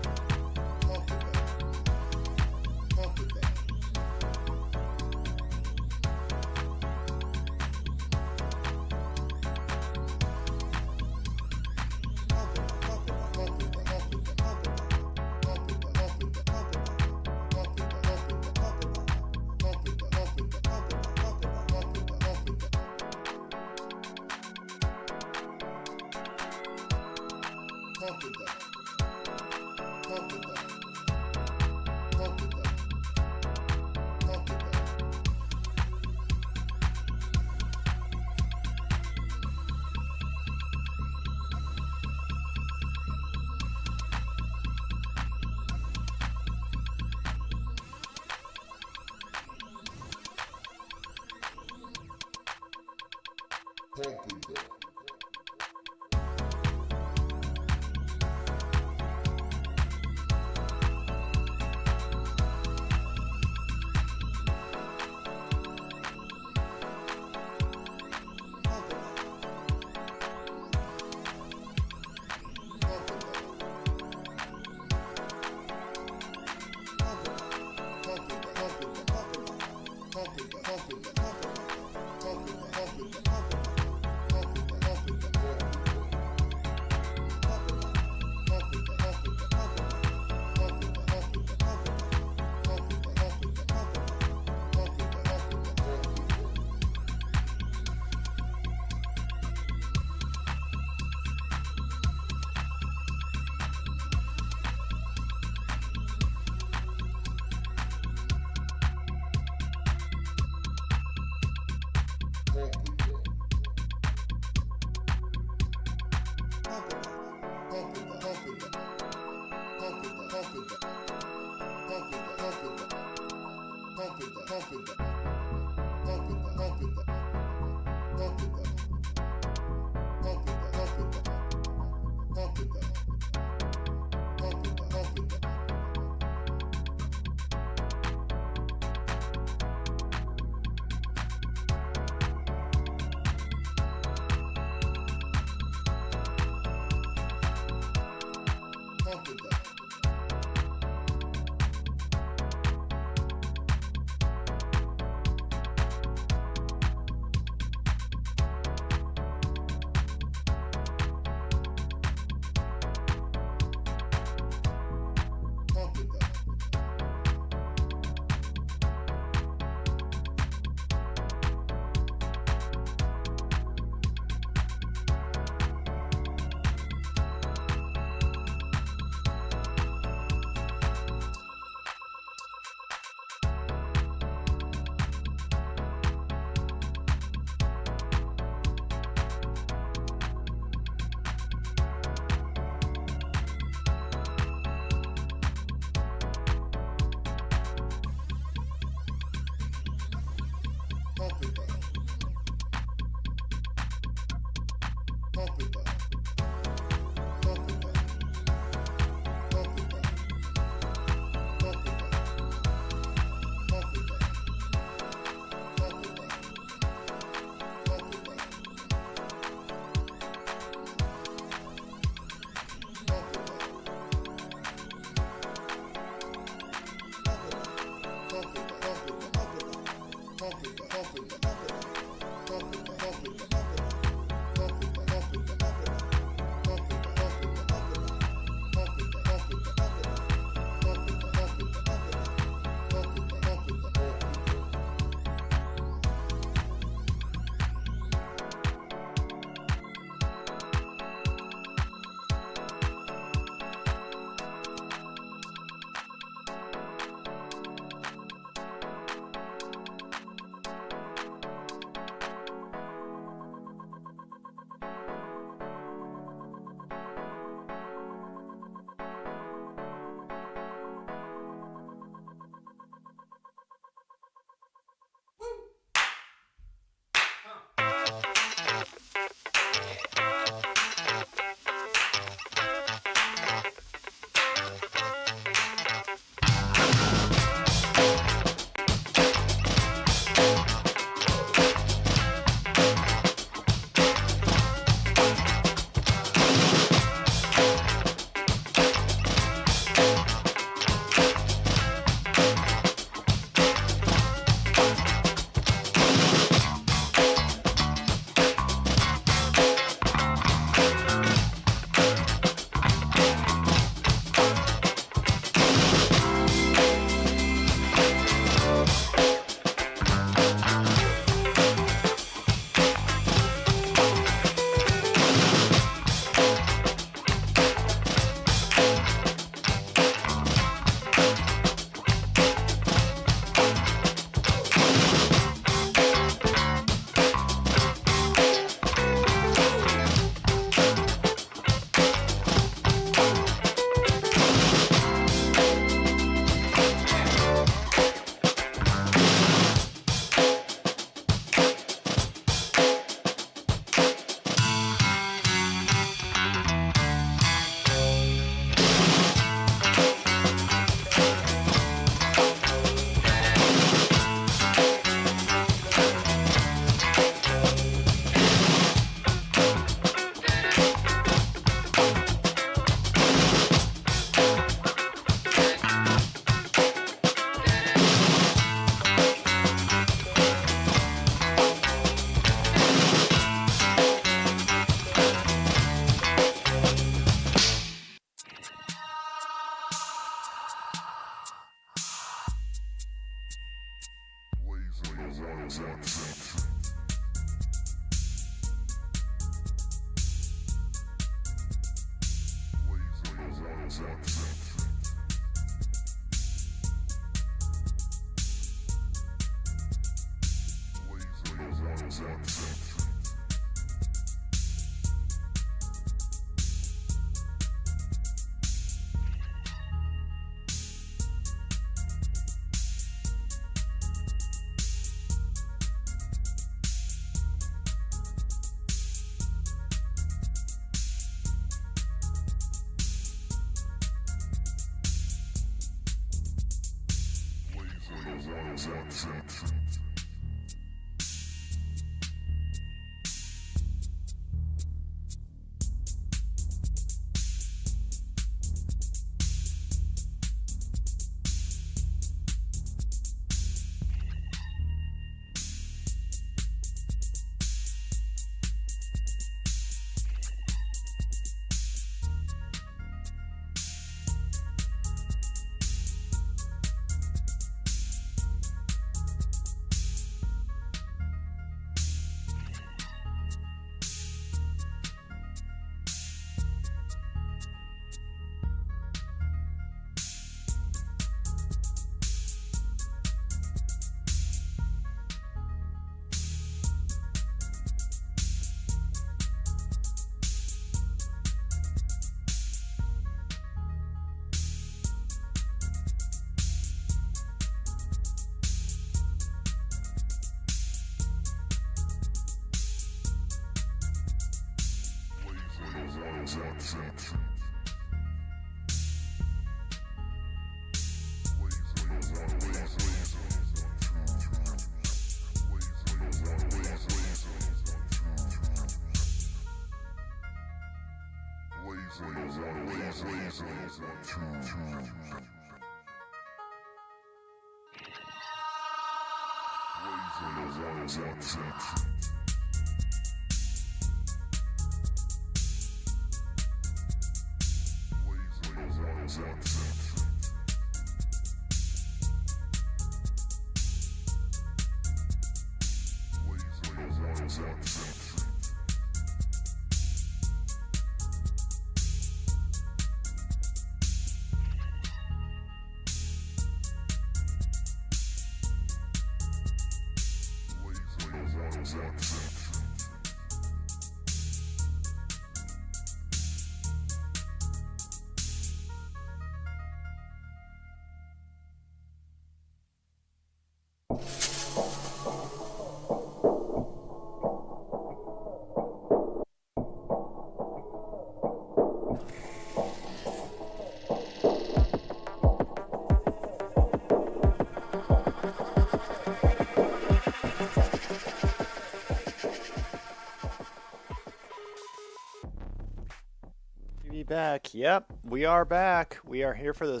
Back. Yep, we are back. We are here for the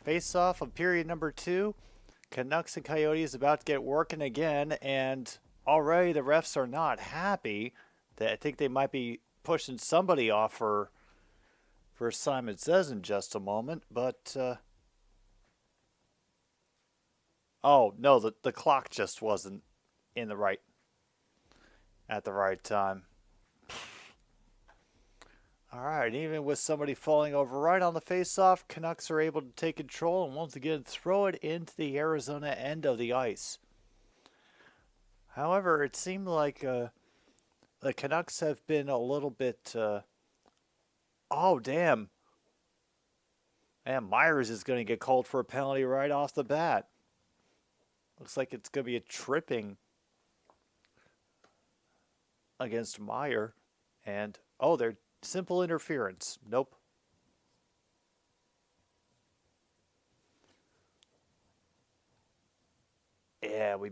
face-off of period number 2. Canucks and Coyotes about to get working again, and already the refs are not happy. I think they might be pushing somebody off for Simon Says in just a moment, but oh no, the clock just wasn't in the right at the right time. All right, even with somebody falling over right on the face-off, Canucks are able to take control and once again throw it into the Arizona end of the ice. However, it seemed like the Canucks have been a little bit... oh, damn. And Myers is going to get called for a penalty right off the bat. Looks like it's going to be a tripping against Meyer. And, oh, they're... simple interference. Nope. Yeah, we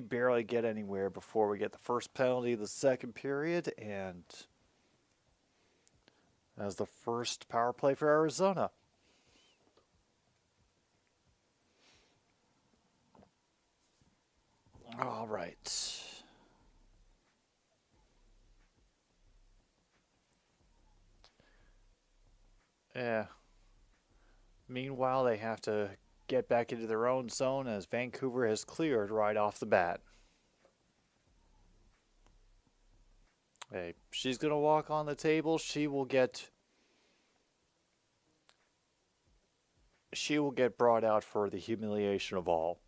barely get anywhere before we get the first penalty of the second period, and as the first power play for Arizona. All right. Yeah. Meanwhile, they have to get back into their own zone as Vancouver has cleared right off the bat. Hey, she's going to walk on the table. She will get she will get brought out for the humiliation of all.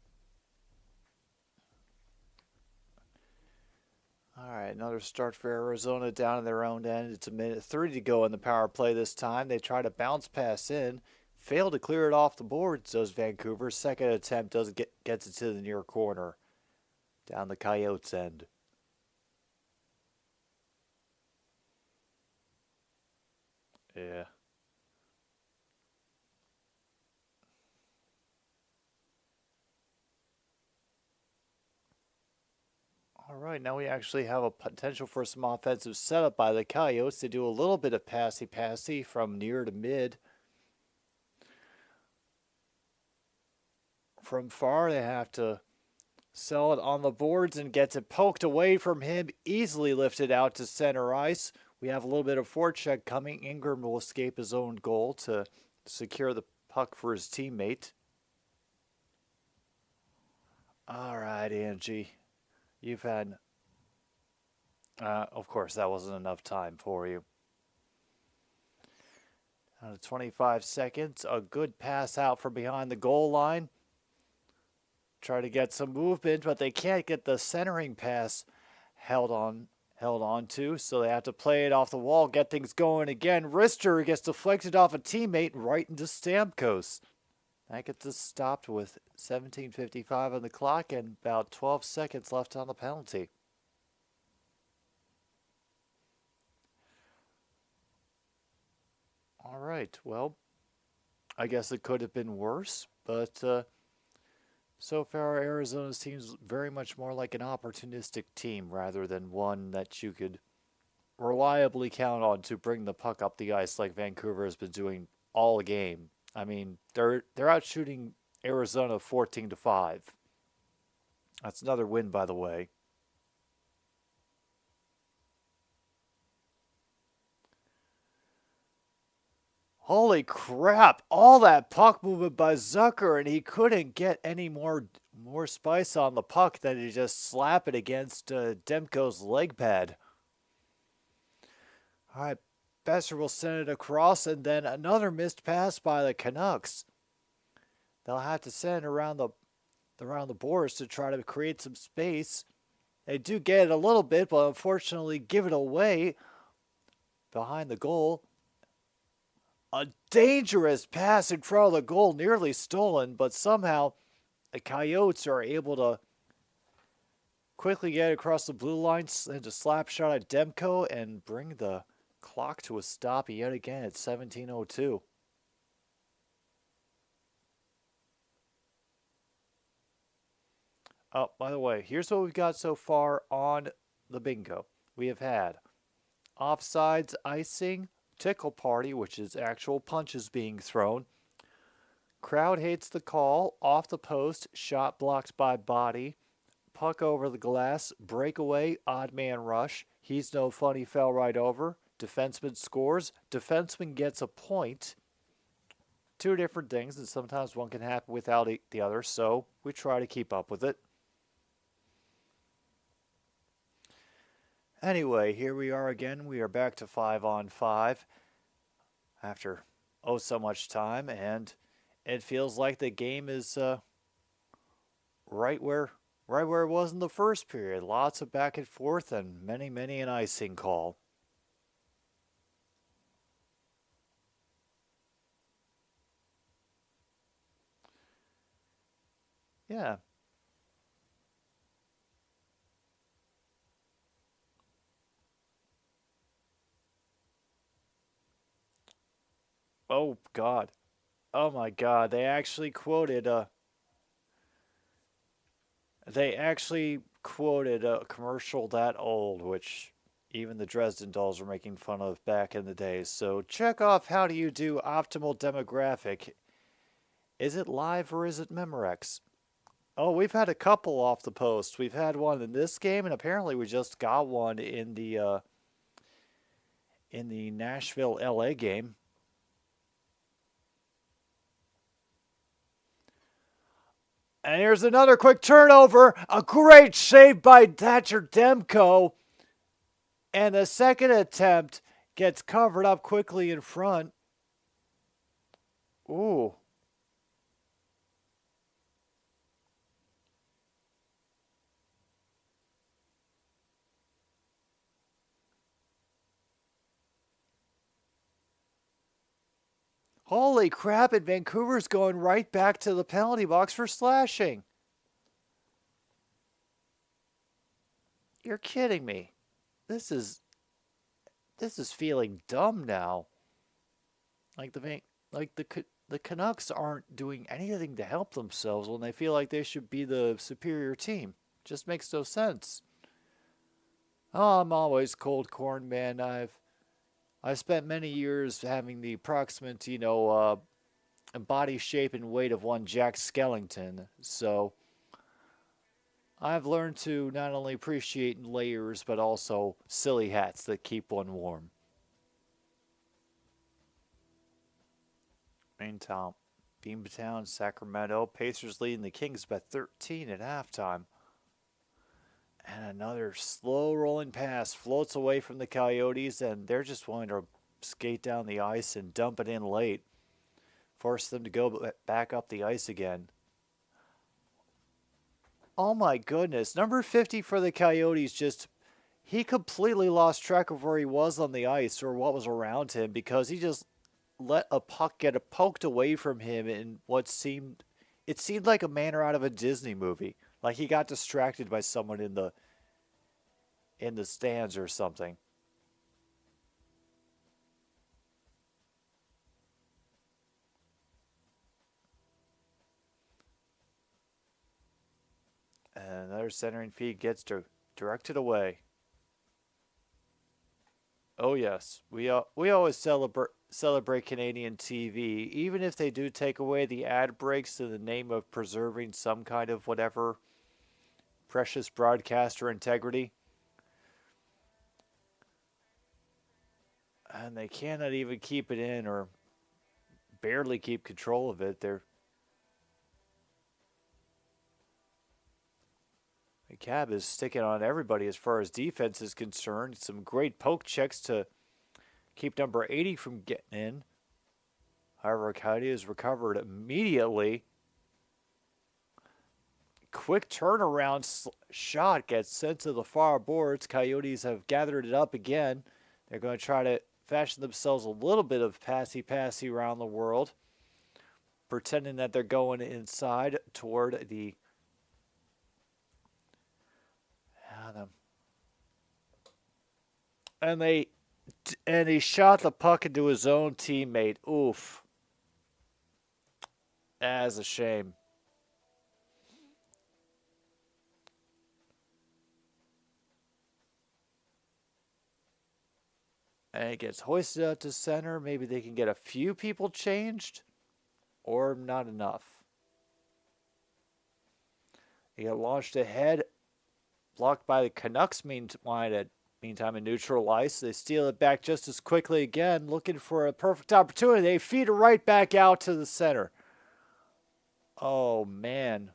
All right, another start for Arizona down in their own end. It's a minute 30 to go in the power play this time. They try to bounce pass in, fail to clear it off the boards, does Vancouver. Second attempt gets it to the near corner, down the Coyotes end. Yeah. All right, now we actually have a potential for some offensive setup by the Coyotes. They do a little bit of passy from near to mid. From far, they have to sell it on the boards and gets it poked away from him. Easily lifted out to center ice. We have a little bit of forecheck coming. Ingram will escape his own goal to secure the puck for his teammate. All right, Angie. You've had... of course, that wasn't enough time for you. 25 seconds. A good pass out from behind the goal line. Try to get some movement, but they can't get the centering pass held on to, so they have to play it off the wall, get things going again. Rister gets deflected off a teammate right into Stamkos. That gets us stopped with 17:55 on the clock and about 12 seconds left on the penalty. All right, well, I guess it could have been worse, but so far Arizona's seems very much more like an opportunistic team rather than one that you could reliably count on to bring the puck up the ice like Vancouver has been doing all game. I mean, they're out shooting Arizona 14-5. That's another win, by the way. Holy crap! All that puck movement by Zucker, and he couldn't get any more spice on the puck than to just slap it against Demko's leg pad. All right. Besser will send it across, and then another missed pass by the Canucks. They'll have to send it around the boards to try to create some space. They do get it a little bit, but unfortunately give it away behind the goal. A dangerous pass in front of the goal, nearly stolen, but somehow the Coyotes are able to quickly get across the blue line, send a slap shot at Demko, and bring the clock to a stop yet again at 17:02. Oh, by the way, here's what we've got so far on the bingo. We have had offsides, icing, tickle party, which is actual punches being thrown. Crowd hates the call, off the post, shot blocked by body, puck over the glass, breakaway, odd man rush. He's no fun, he fell right over. Defenseman scores. Defenseman gets a point. Two different things, and sometimes one can happen without the other, so we try to keep up with it. Anyway, here we are again. We are back to 5-on-5 after so much time, and it feels like the game is right where it was in the first period. Lots of back and forth and many an icing call. Yeah. Oh, God. Oh, my God. They actually quoted a commercial that old, which even the Dresden Dolls were making fun of back in the day. So check off how do you do optimal demographic. Is it live or is it Memorex? Oh, we've had a couple off the post. We've had one in this game, and apparently we just got one in the Nashville LA game. And here's another quick turnover. A great save by Thatcher Demko. And the second attempt gets covered up quickly in front. Ooh. Holy crap, and Vancouver's going right back to the penalty box for slashing. You're kidding me. This is feeling dumb now. Like the Canucks aren't doing anything to help themselves when they feel like they should be the superior team. Just makes no sense. Oh, I'm always cold corn, man. I've spent many years having the approximate, body shape and weight of one Jack Skellington. So I've learned to not only appreciate layers, but also silly hats that keep one warm. Meantime, Beantown, Sacramento, Pacers leading the Kings by 13 at halftime. And another slow rolling pass floats away from the Coyotes, and they're just wanting to skate down the ice and dump it in late. Force them to go back up the ice again. Oh my goodness. Number 50 for the Coyotes he completely lost track of where he was on the ice or what was around him because he just let a puck get poked away from him in what seemed like a manner out of a Disney movie. Like he got distracted by someone in the stands or something. And another centering feed gets directed away. Oh yes, we always celebrate Canadian TV, even if they do take away the ad breaks in the name of preserving some kind of whatever precious broadcaster integrity. And they cannot even keep it in or barely keep control of it. The cab is sticking on everybody as far as defense is concerned. Some great poke checks to keep number 80 from getting in. However, Coyote is recovered immediately. Quick turnaround shot gets sent to the far boards. Coyotes have gathered it up again. They're going to try to fashion themselves a little bit of passy around the world, pretending that they're going inside toward the and he shot the puck into his own teammate. Oof. That's a shame. And it gets hoisted out to center. Maybe they can get a few people changed, or not enough. He got launched ahead, blocked by the Canucks. Meantime, in neutral ice, they steal it back just as quickly again, looking for a perfect opportunity. They feed it right back out to the center. Oh man.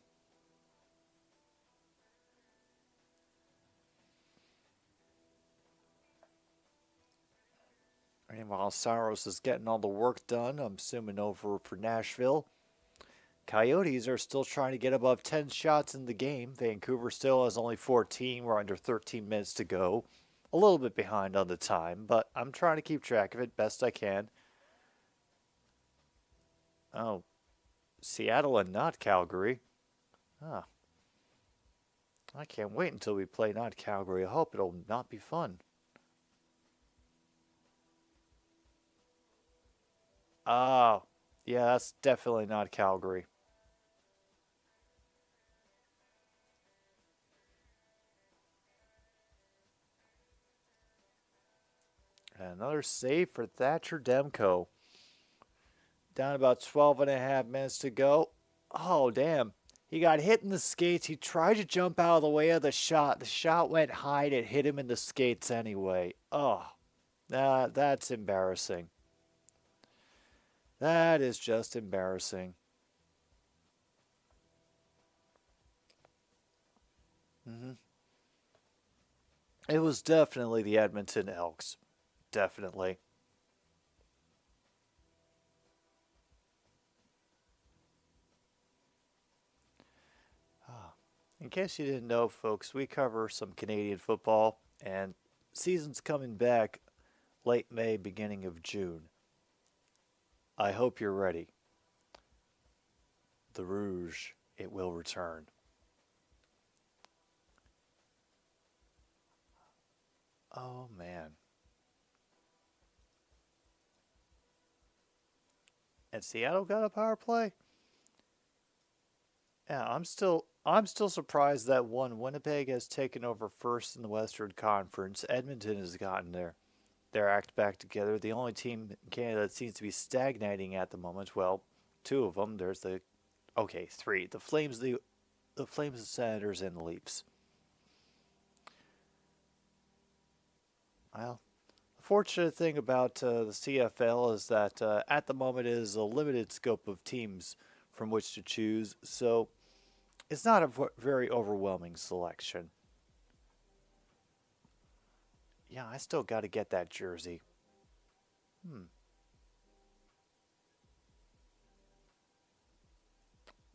Meanwhile, Saros is getting all the work done, I'm assuming over for Nashville. Coyotes are still trying to get above 10 shots in the game. Vancouver still has only 14. We're under 13 minutes to go. A little bit behind on the time, but I'm trying to keep track of it best I can. Oh, Seattle and not Calgary. Ah. I can't wait until we play not Calgary. I hope it'll not be fun. Oh, yeah, that's definitely not Calgary. And another save for Thatcher Demko. Down about 12 and a half minutes to go. Oh, damn. He got hit in the skates. He tried to jump out of the way of the shot. The shot went high and it hit him in the skates anyway. Oh, that's embarrassing. That is just embarrassing. It was definitely the Edmonton Elks. Definitely. In case you didn't know, folks, we cover some Canadian football, and season's coming back late May, beginning of June. I hope you're ready. The Rouge, it will return. Oh, man. And Seattle got a power play? Yeah, I'm still surprised that Winnipeg has taken over first in the Western Conference. Edmonton has gotten their act back together. The only team in Canada that seems to be stagnating at the moment, well, two of them. There's three. The Flames, the Flames, the Senators, and the Leafs. Well, the fortunate thing about the CFL is that at the moment it is a limited scope of teams from which to choose, so it's not a very overwhelming selection. Yeah, I still got to get that jersey.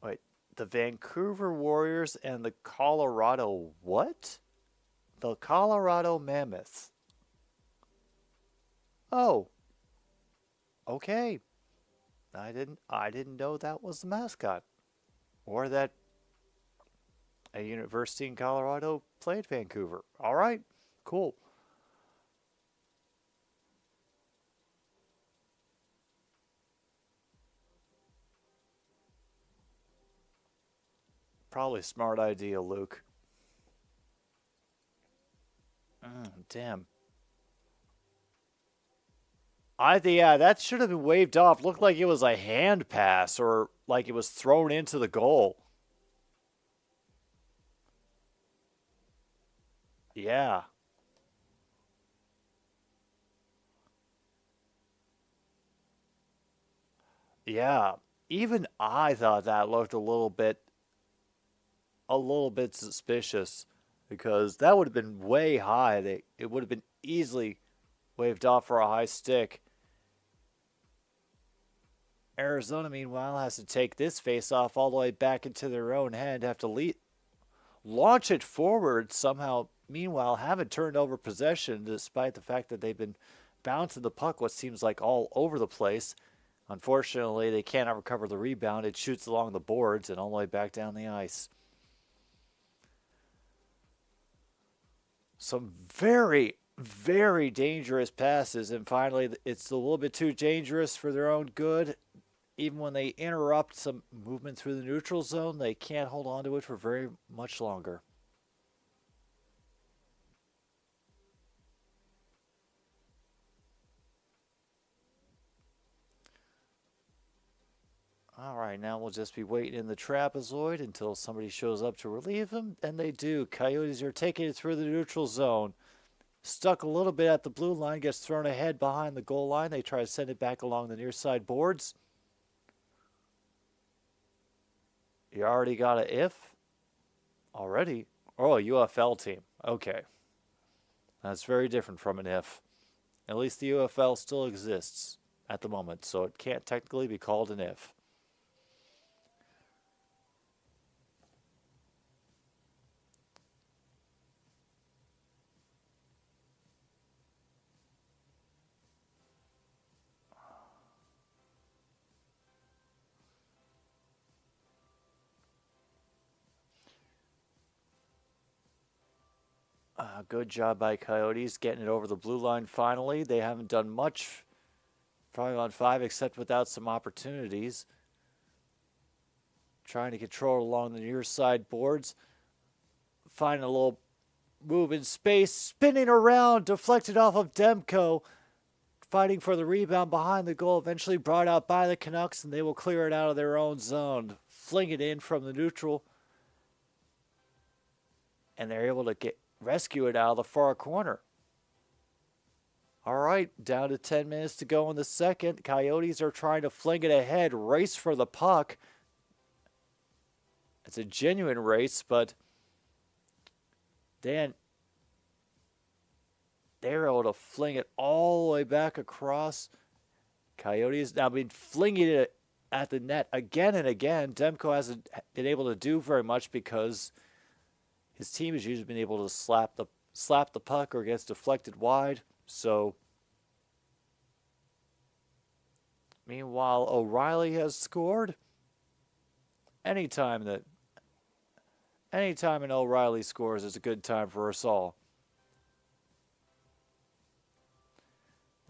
Wait, the Vancouver Warriors and the Colorado what? The Colorado Mammoths. Oh, okay. I didn't know that was the mascot, or that a university in Colorado played Vancouver. All right, cool. Probably a smart idea, Luke. Damn. Yeah, that should have been waved off. Looked like it was a hand pass or like it was thrown into the goal. Yeah. Yeah. Even I thought that looked a little bit suspicious because that would have been way high. It would have been easily waved off for a high stick. Arizona, meanwhile, has to take this face-off all the way back into their own end, have to launch it forward somehow. Meanwhile, haven't turned over possession despite the fact that they've been bouncing the puck what seems like all over the place. Unfortunately, they cannot recover the rebound. It shoots along the boards and all the way back down the ice. Some very, very dangerous passes, and finally it's a little bit too dangerous for their own good. Even when they interrupt some movement through the neutral zone, they can't hold on to it for very much longer. All right, now we'll just be waiting in the trapezoid until somebody shows up to relieve them, and they do. Coyotes are taking it through the neutral zone. Stuck a little bit at the blue line, gets thrown ahead behind the goal line. They try to send it back along the near side boards. You already got an if? Already? Oh, a UFL team. Okay. That's very different from an if. At least the UFL still exists at the moment, so it can't technically be called an if. Good job by Coyotes getting it over the blue line finally. They haven't done much 5-on-5 except without some opportunities. Trying to control it along the near side boards. Finding a little move in space. Spinning around. Deflected off of Demko. Fighting for the rebound behind the goal. Eventually brought out by the Canucks, and they will clear it out of their own zone. Fling it in from the neutral. And they're able to rescue it out of the far corner. All right, down to 10 minutes to go in the second. Coyotes are trying to fling it ahead, race for the puck. It's a genuine race, but then they're able to fling it all the way back across. Coyotes now been flinging it at the net again and again. Demko hasn't been able to do very much because his team has usually been able to slap the puck or gets deflected wide. So Meanwhile, O'Reilly has scored. Anytime an O'Reilly scores is a good time for us all.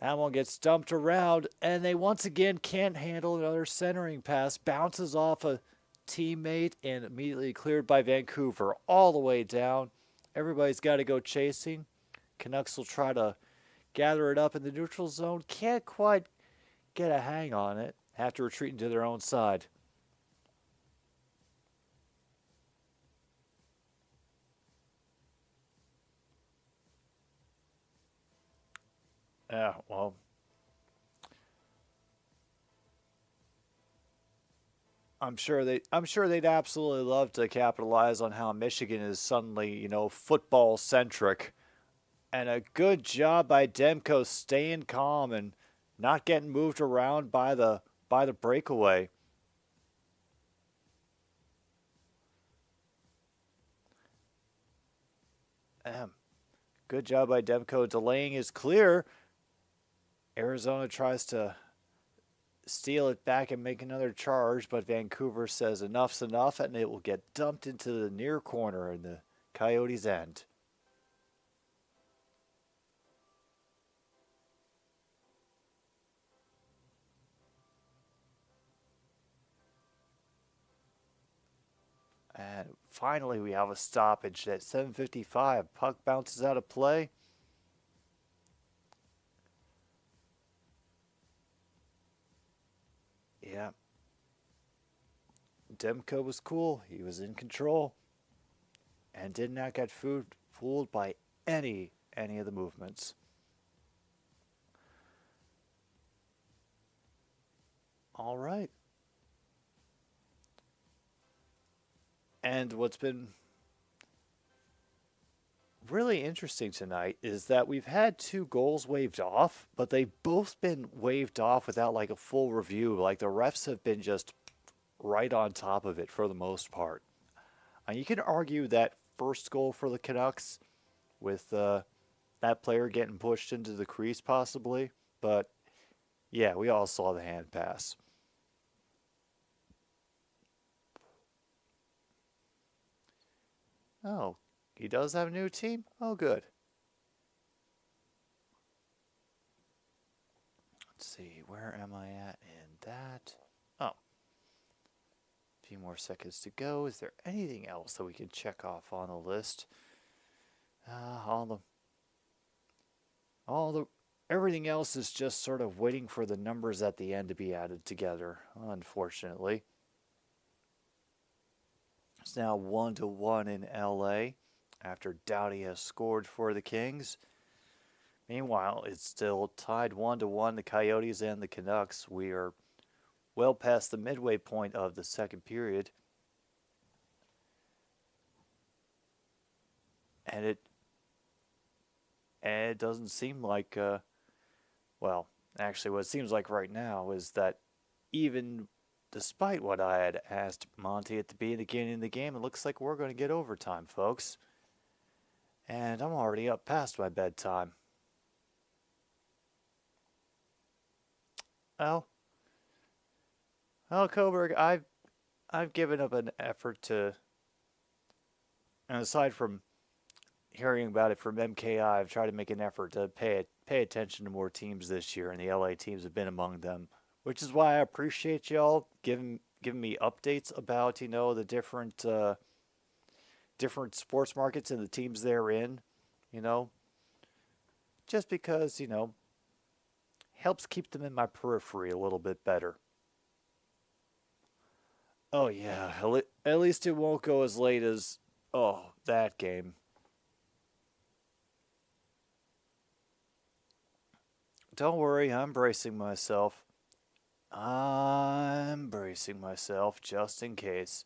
That one gets dumped around, and they once again can't handle another centering pass. Bounces off a teammate and immediately cleared by Vancouver all the way down. Everybody's got to go chasing. Canucks will try to gather it up in the neutral zone. Can't quite get a hang on it. Have to retreat into their own side. Yeah, well, I'm sure they'd absolutely love to capitalize on how Michigan is suddenly, football centric. And a good job by Demko staying calm and not getting moved around by the breakaway. Good job by Demko delaying his clear. Arizona tries to steal it back and make another charge, but Vancouver says enough's enough, and it will get dumped into the near corner in the Coyotes' end. And finally, we have a stoppage at 7:55. Puck bounces out of play. Yeah. Demko was cool. He was in control and did not get fooled by any of the movements. All right. And what's been really interesting tonight is that we've had 2 goals waved off, but they've both been waved off without like a full review. Like the refs have been just right on top of it for the most part. And you can argue that first goal for the Canucks with that player getting pushed into the crease possibly, but yeah, we all saw the hand pass. Oh, he does have a new team? Oh, good. Let's see, where am I at in that? Oh, a few more seconds to go. Is there anything else that we can check off on the list? Everything else is just sort of waiting for the numbers at the end to be added together, unfortunately. It's now 1-1 in LA after Doughty has scored for the Kings. Meanwhile, it's still tied 1-1, the Coyotes and the Canucks. We are well past the midway point of the second period. And it doesn't seem like, well, actually what it seems like right now is that even despite what I had asked Monty at the beginning of the game, it looks like we're going to get overtime, folks. And I'm already up past my bedtime. Oh, Coburg, I've given up an effort to, and aside from hearing about it from MKI, I've tried to make an effort to pay attention to more teams this year, and the LA teams have been among them. Which is why I appreciate y'all giving me updates about, the different sports markets and the teams they're in, just because, helps keep them in my periphery a little bit better. Oh yeah, at least it won't go as late as, that game. Don't worry, I'm bracing myself. I'm bracing myself just in case.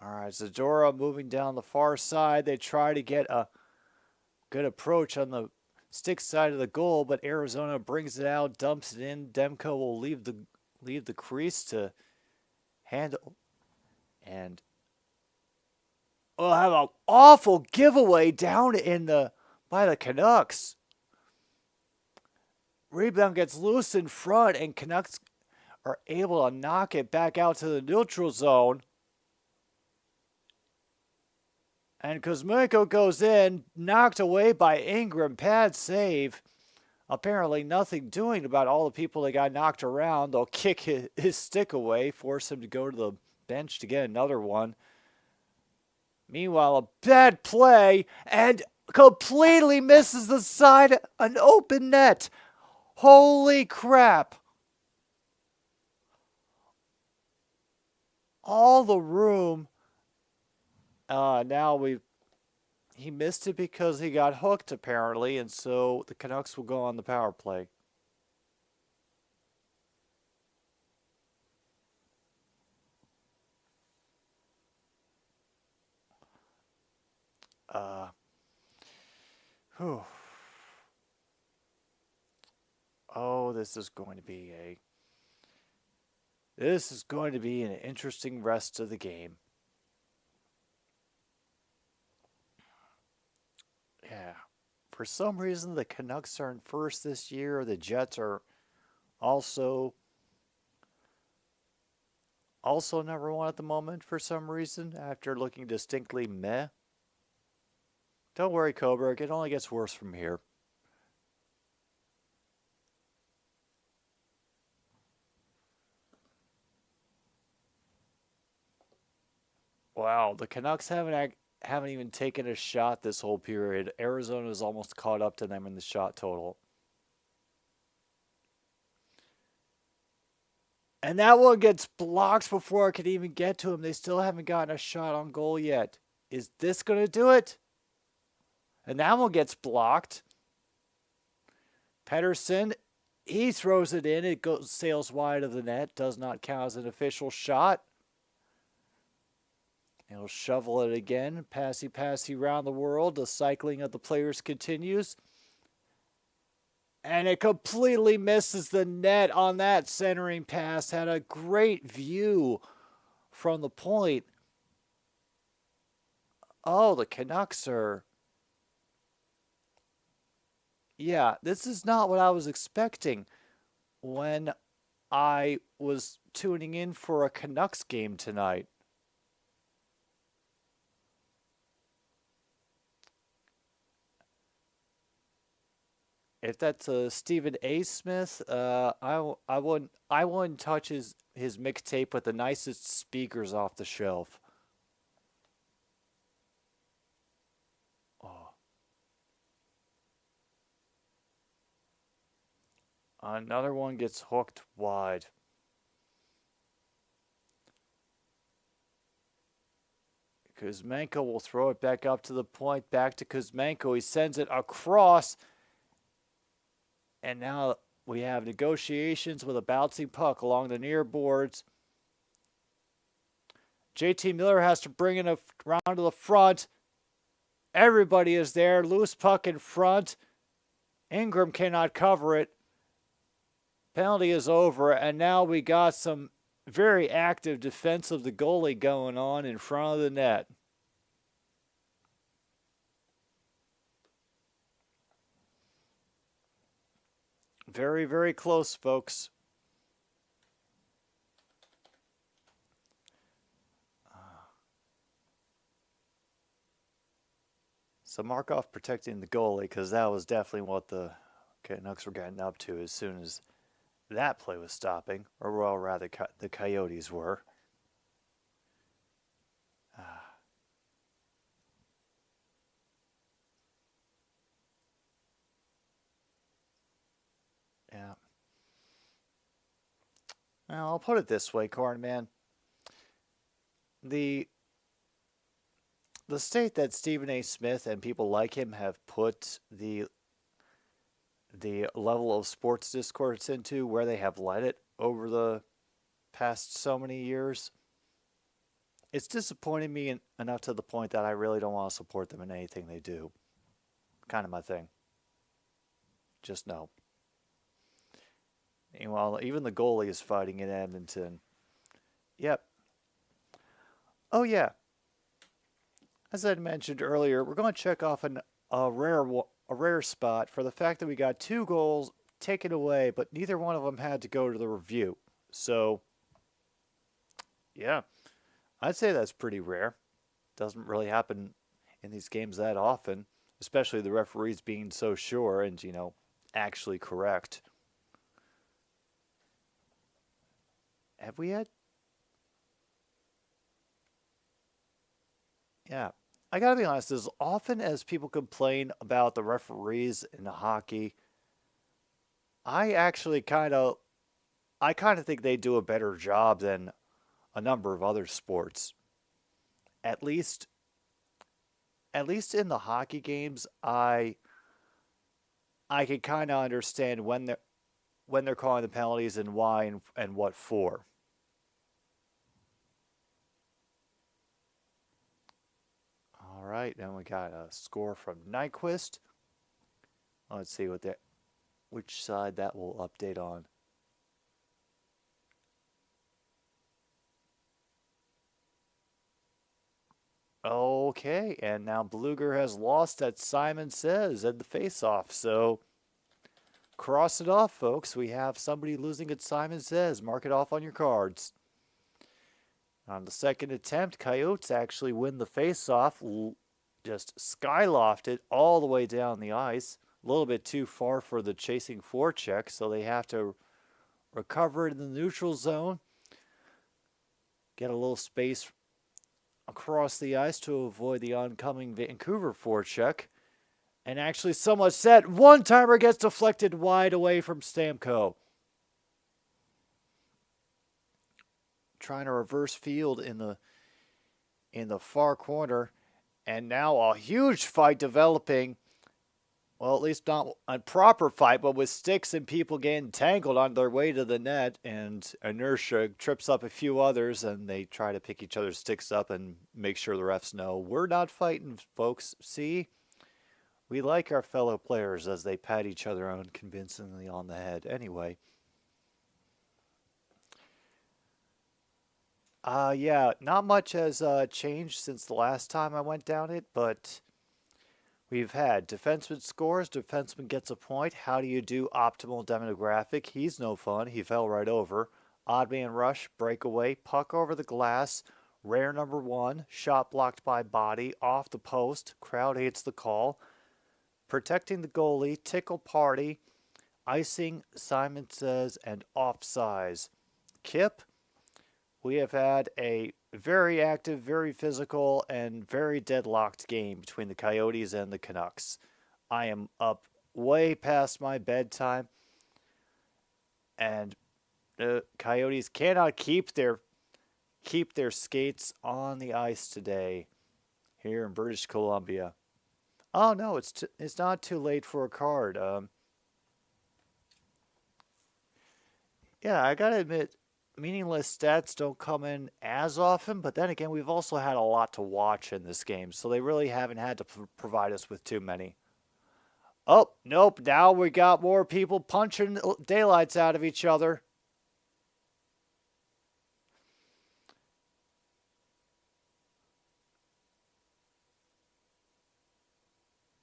All right, Zadora moving down the far side. They try to get a good approach on the stick side of the goal, but Arizona brings it out, dumps it in. Demko will leave the crease to handle. And we'll have an awful giveaway down by the Canucks. Rebound gets loose in front, and Canucks are able to knock it back out to the neutral zone. And Kuzmenko goes in, knocked away by Ingram. Pad save. Apparently nothing doing about all the people that got knocked around. They'll kick his stick away, force him to go to the bench to get another one. Meanwhile, a bad play, and completely misses the side, an open net. Holy crap. All the room. He missed it because he got hooked, apparently, and so the Canucks will go on the power play. Oh, this is going to be an interesting rest of the game. Yeah. For some reason, the Canucks are in first this year. The Jets are also number one at the moment for some reason, after looking distinctly meh. Don't worry, Coburg. It only gets worse from here. Wow, the Canucks haven't even taken a shot this whole period. Arizona's almost caught up to them in the shot total. And that one gets blocked before it could even get to him. They still haven't gotten a shot on goal yet. Is this going to do it? And that one gets blocked. Pettersson, he throws it in. It sails wide of the net. Does not count as an official shot. He'll shovel it again. Passy around the world. The cycling of the players continues. And it completely misses the net on that centering pass. Had a great view from the point. Oh, the Canucks are... Yeah, this is not what I was expecting when I was tuning in for a Canucks game tonight. If that's a Stephen A. Smith, I wouldn't touch his mixtape with the nicest speakers off the shelf. Oh. Another one gets hooked wide. Kuzmenko will throw it back up to the point, back to Kuzmenko. He sends it across. And now we have negotiations with a bouncing puck along the near boards. JT Miller has to bring it around to the front. Everybody is there. Loose puck in front. Ingram cannot cover it. Penalty is over. And now we got some very active defense of the goalie going on in front of the net. Very, very close, folks. So Markov protecting the goalie, because that was definitely what the Canucks were getting up to as soon as that play was stopping, or well, rather, the Coyotes were. Yeah. Well, I'll put it this way, Corn Man. The state that Stephen A. Smith and people like him have put the level of sports discourse into, where they have led it over the past so many years, it's disappointing me enough to the point that I really don't want to support them in anything they do. Kind of my thing. Just no. Meanwhile, even the goalie is fighting in Edmonton. Yep. Oh, yeah. As I mentioned earlier, we're going to check off a rare spot for the fact that we got two goals taken away, but neither one of them had to go to the review. So, yeah, I'd say that's pretty rare. Doesn't really happen in these games that often, especially the referees being so sure and, actually correct. Have we had? Yeah. I gotta be honest, as often as people complain about the referees in hockey, I actually I kind of think they do a better job than a number of other sports. At least at least in the hockey games, I can kind of understand when they're calling the penalties and why and what for. All right, then we got a score from Nyquist. Let's see which side that will update on. Okay, and now Bluger has lost at Simon Says at the faceoff. So cross it off, folks. We have somebody losing at Simon Says. Mark it off on your cards. On the second attempt, Coyotes actually win the faceoff. Just skylofted all the way down the ice. A little bit too far for the chasing forecheck, so they have to recover it in the neutral zone. Get a little space across the ice to avoid the oncoming Vancouver forecheck. And actually, so much said, one-timer gets deflected wide away from Stamkos. Trying to reverse field in the far corner. And now a huge fight developing. Well, at least not a proper fight, but with sticks and people getting tangled on their way to the net, and inertia trips up a few others, and they try to pick each other's sticks up and make sure the refs know we're not fighting, folks. See, we like our fellow players as they pat each other unconvincingly on the head. Anyway. Yeah, not much has changed since the last time I went down it, but we've had defenseman scores, defenseman gets a point. How do you do optimal demographic? He's no fun. He fell right over. Odd man rush, breakaway, puck over the glass, rare number one, shot blocked by body, off the post, crowd hates the call. Protecting the goalie, tickle party, icing, Simon Says, and offsides. Kip, we have had a very active, very physical, and very deadlocked game between the Coyotes and the Canucks. I am up way past my bedtime, and the Coyotes cannot keep their skates on the ice today here in British Columbia. Oh no, it's not too late for a card. Yeah, I gotta admit, meaningless stats don't come in as often, but then again, we've also had a lot to watch in this game, so they really haven't had to provide us with too many. Oh, nope, now we got more people punching daylights out of each other.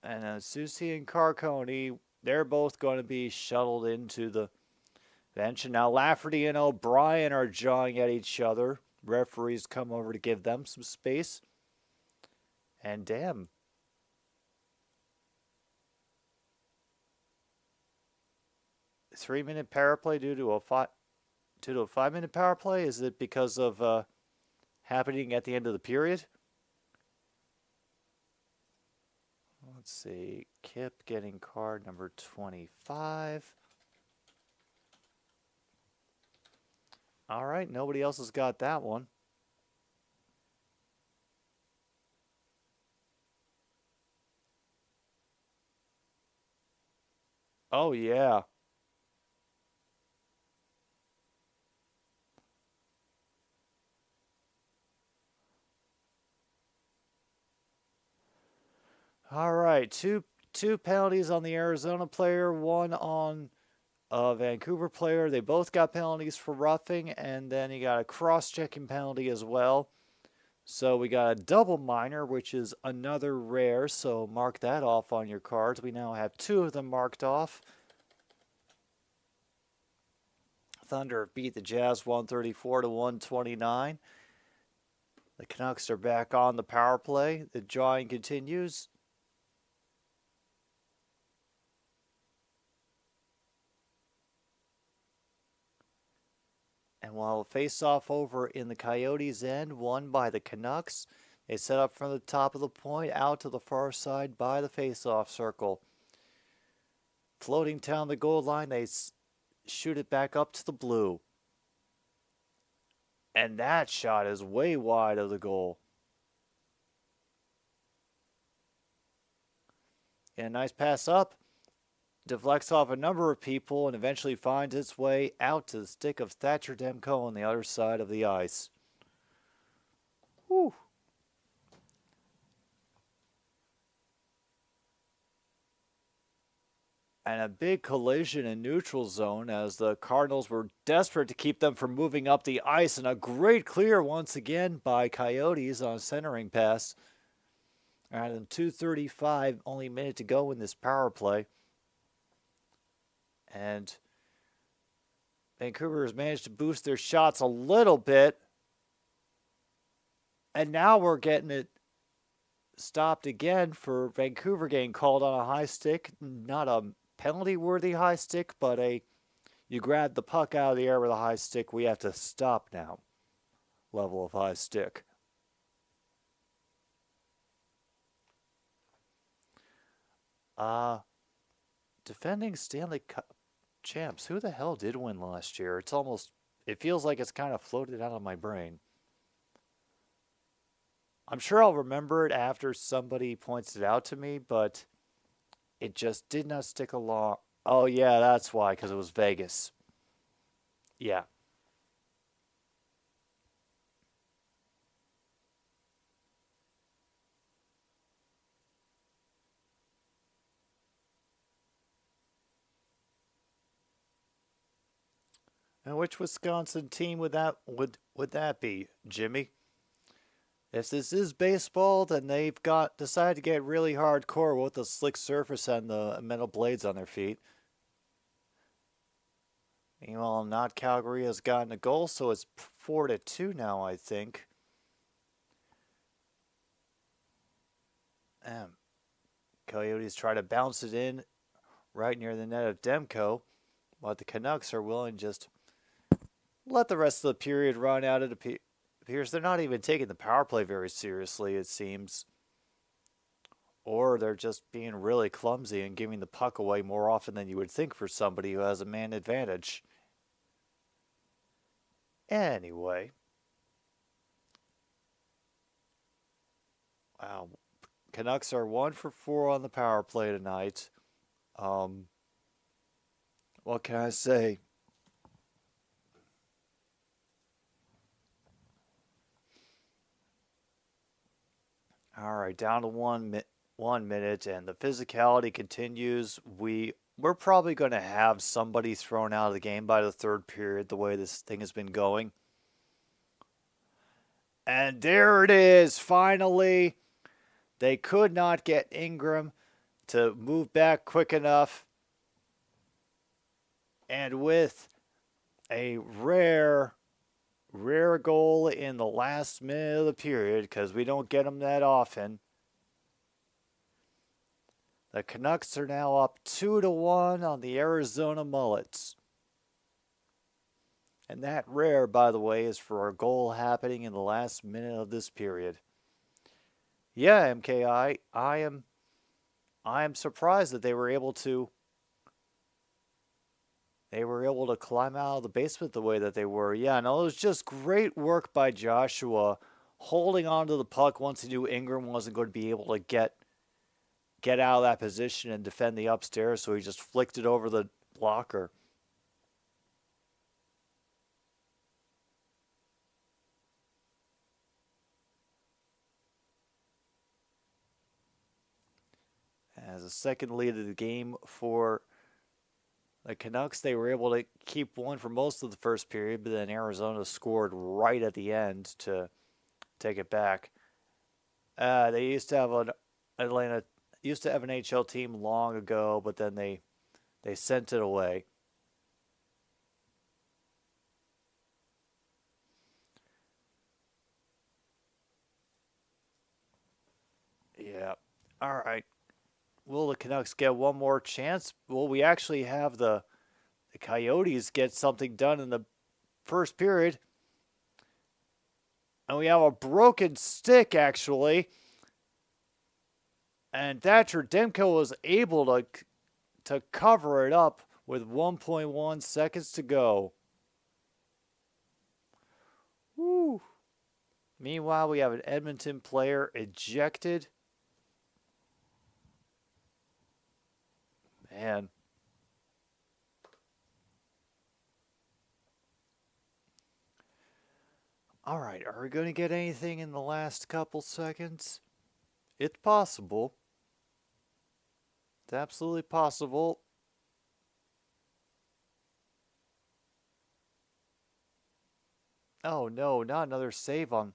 And Susie and Carcone, they're both going to be shuttled into the bench. And now Lafferty and O'Brien are jawing at each other. Referees come over to give them some space. And damn. A 3-minute power play due to a 5-minute power play? Is it because of happening at the end of the period? Let's see. Kip getting card number 25. All right, nobody else has got that one. Oh, yeah. All right, two penalties on the Arizona player, one on Vancouver player. They both got penalties for roughing, and then he got a cross-checking penalty as well. So we got a double minor, which is another rare, so mark that off on your cards. We now have two of them marked off. Thunder beat the Jazz 134 to 129. The Canucks are back on the power play. The drawing continues. And while a face-off over in the Coyotes' end, won by the Canucks, they set up from the top of the point out to the far side by the face-off circle. Floating down the goal line, they shoot it back up to the blue. And that shot is way wide of the goal. And a nice pass up. Deflects off a number of people and eventually finds its way out to the stick of Thatcher Demko on the other side of the ice. Whew. And a big collision in neutral zone as the Cardinals were desperate to keep them from moving up the ice. And a great clear once again by Coyotes on a centering pass. At 2:35, only a minute to go in this power play. And Vancouver has managed to boost their shots a little bit. And now we're getting it stopped again for Vancouver getting called on a high stick. Not a penalty-worthy high stick, but you grab the puck out of the air with a high stick. We have to stop now. Level of high stick. Defending Stanley Cup champs. Who the hell did win last year? It feels like it's kind of floated out of my brain. I'm sure I'll remember it after somebody points it out to me, but it just did not stick along. Oh, yeah, that's why, because it was Vegas. Yeah. And which Wisconsin team would that be, Jimmy? If this is baseball, then they've decided to get really hardcore with the slick surface and the metal blades on their feet. Meanwhile, not Calgary has gotten a goal, so it's 4-2 now, I think. Coyotes try to bounce it in right near the net of Demko, but the Canucks are willing to just let the rest of the period run out. It appears they're not even taking the power play very seriously, it seems. Or they're just being really clumsy and giving the puck away more often than you would think for somebody who has a man advantage. Anyway. Wow. Canucks are 1 for 4 on the power play tonight. What can I say? All right, down to 1 minute, and the physicality continues. We're probably going to have somebody thrown out of the game by the third period, the way this thing has been going. And there it is, finally. They could not get Ingram to move back quick enough. And with a rare goal in the last minute of the period, because we don't get them that often. The Canucks are now up 2-1 on the Arizona Mullets. And that rare, by the way, is for a goal happening in the last minute of this period. Yeah, MKI, I am surprised that they were able to climb out of the basement the way that they were. Yeah, no, it was just great work by Joshua, holding on to the puck once he knew Ingram wasn't going to be able to get out of that position and defend the upstairs, so he just flicked it over the blocker. As a second lead of the game for the Canucks, they were able to keep one for most of the first period, but then Arizona scored right at the end to take it back. They used to have an NHL team long ago, but then they sent it away. All right. Will the Canucks get one more chance? Will we actually have the Coyotes get something done in the first period? And we have a broken stick, actually. And Thatcher Demko was able to cover it up with 1.1 seconds to go. Woo. Meanwhile, we have an Edmonton player ejected. Man. All right, are we going to get anything in the last couple seconds? It's possible. It's absolutely possible. Oh no, not another save on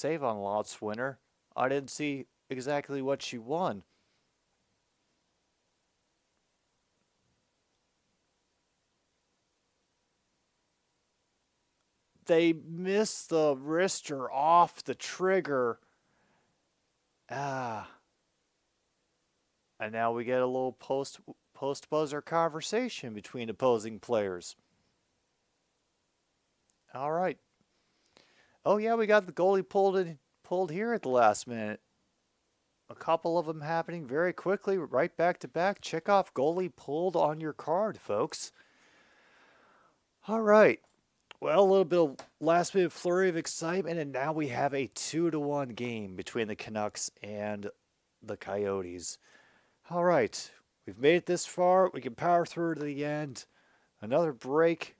Lots winner. I didn't see exactly what she won. They missed the wrister off the trigger. And now we get a little post buzzer conversation between opposing players. All right. Oh yeah, we got the goalie pulled here at the last minute. A couple of them happening very quickly, right back to back. Check off goalie pulled on your card, folks. All right. Well, a little bit of last minute flurry of excitement, and now we have a 2-1 game between the Canucks and the Coyotes. All right, we've made it this far. We can power through to the end. Another break.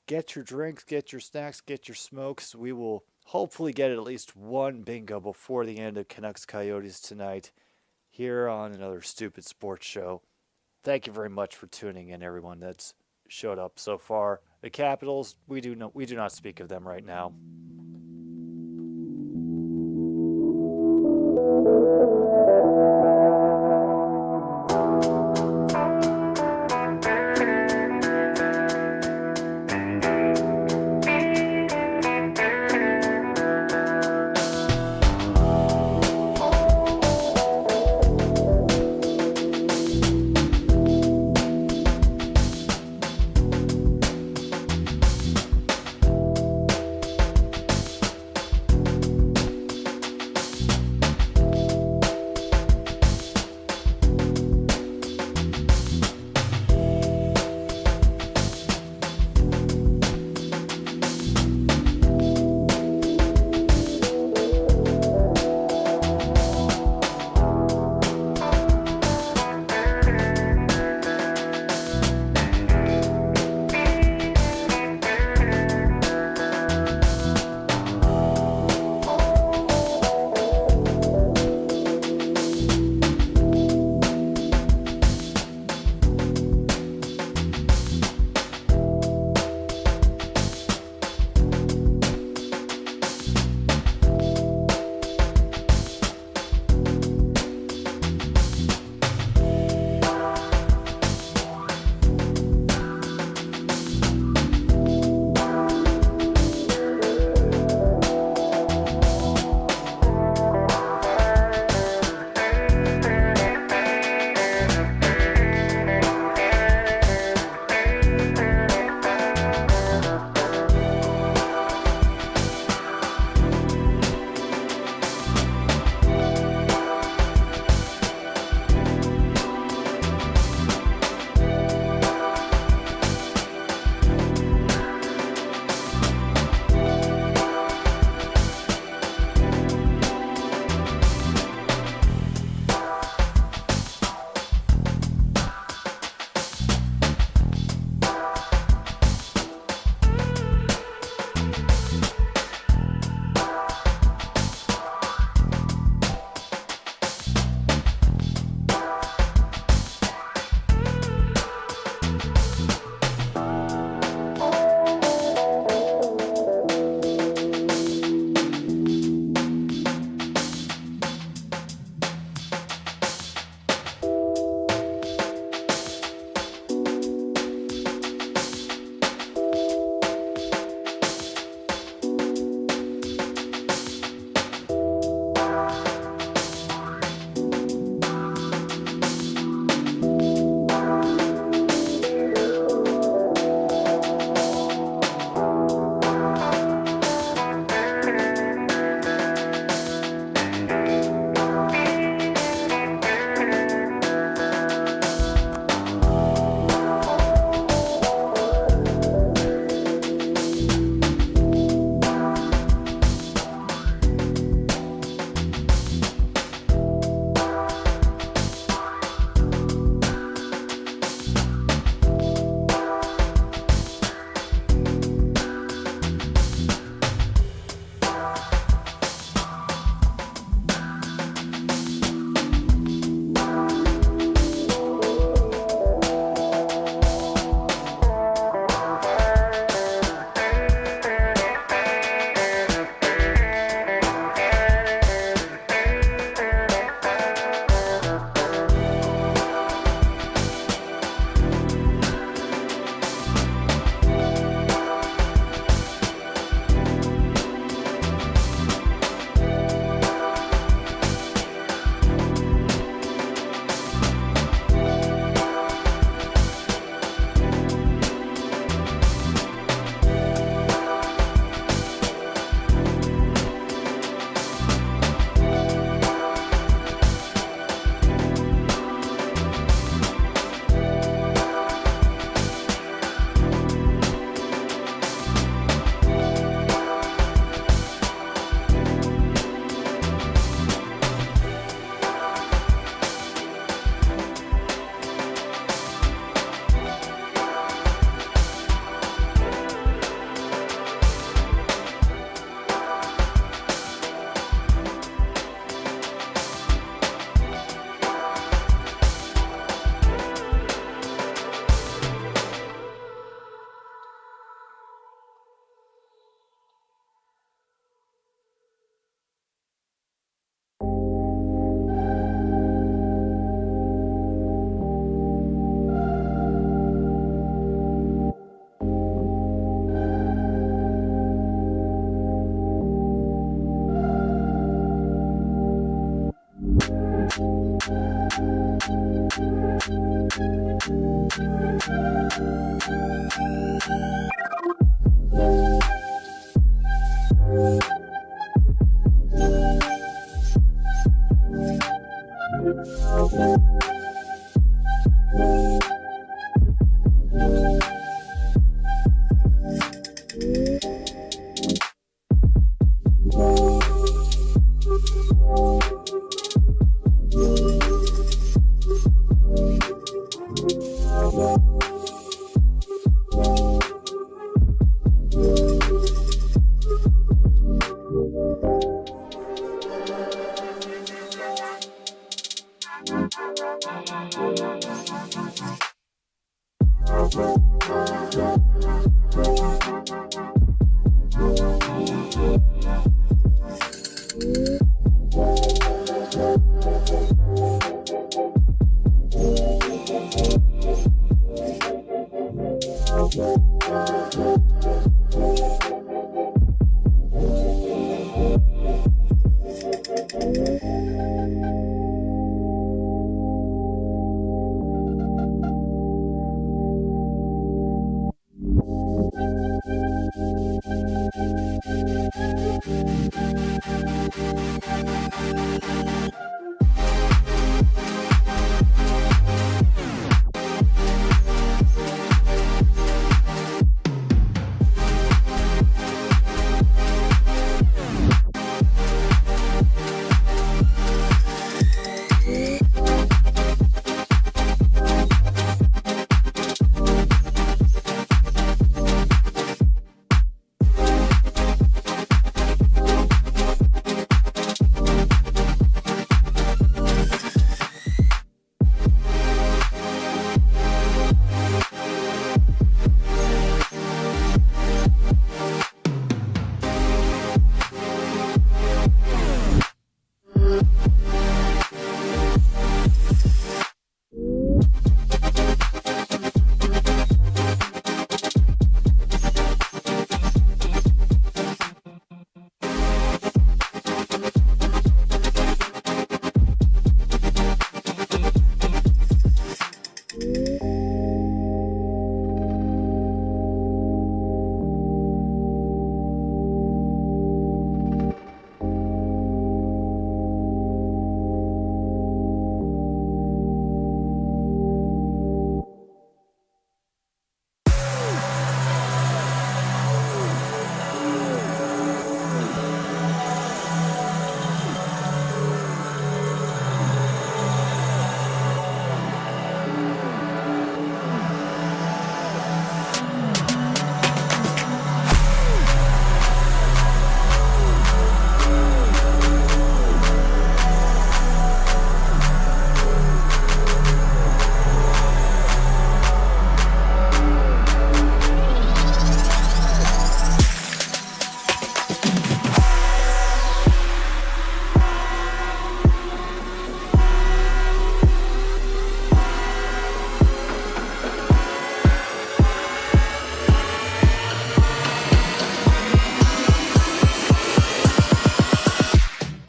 Get your drinks, get your snacks, get your smokes. We will hopefully get at least one bingo before the end of Canucks Coyotes tonight here on another Stupid Sports Show. Thank you very much for tuning in, everyone that's showed up so far. The Capitals, we do not speak of them right now.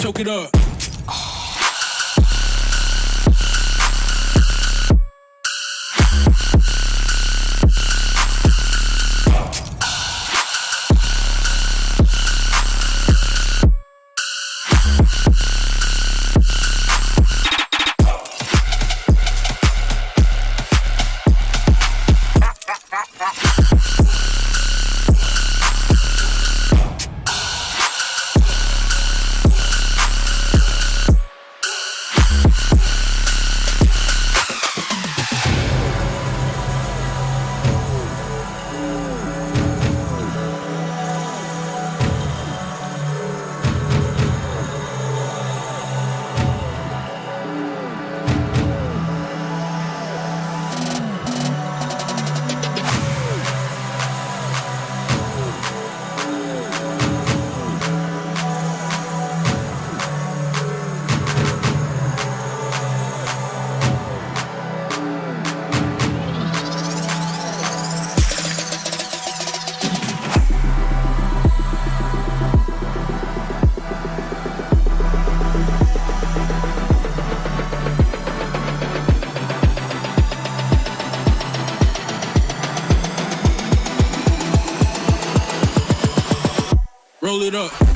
Choke it up. Roll it up.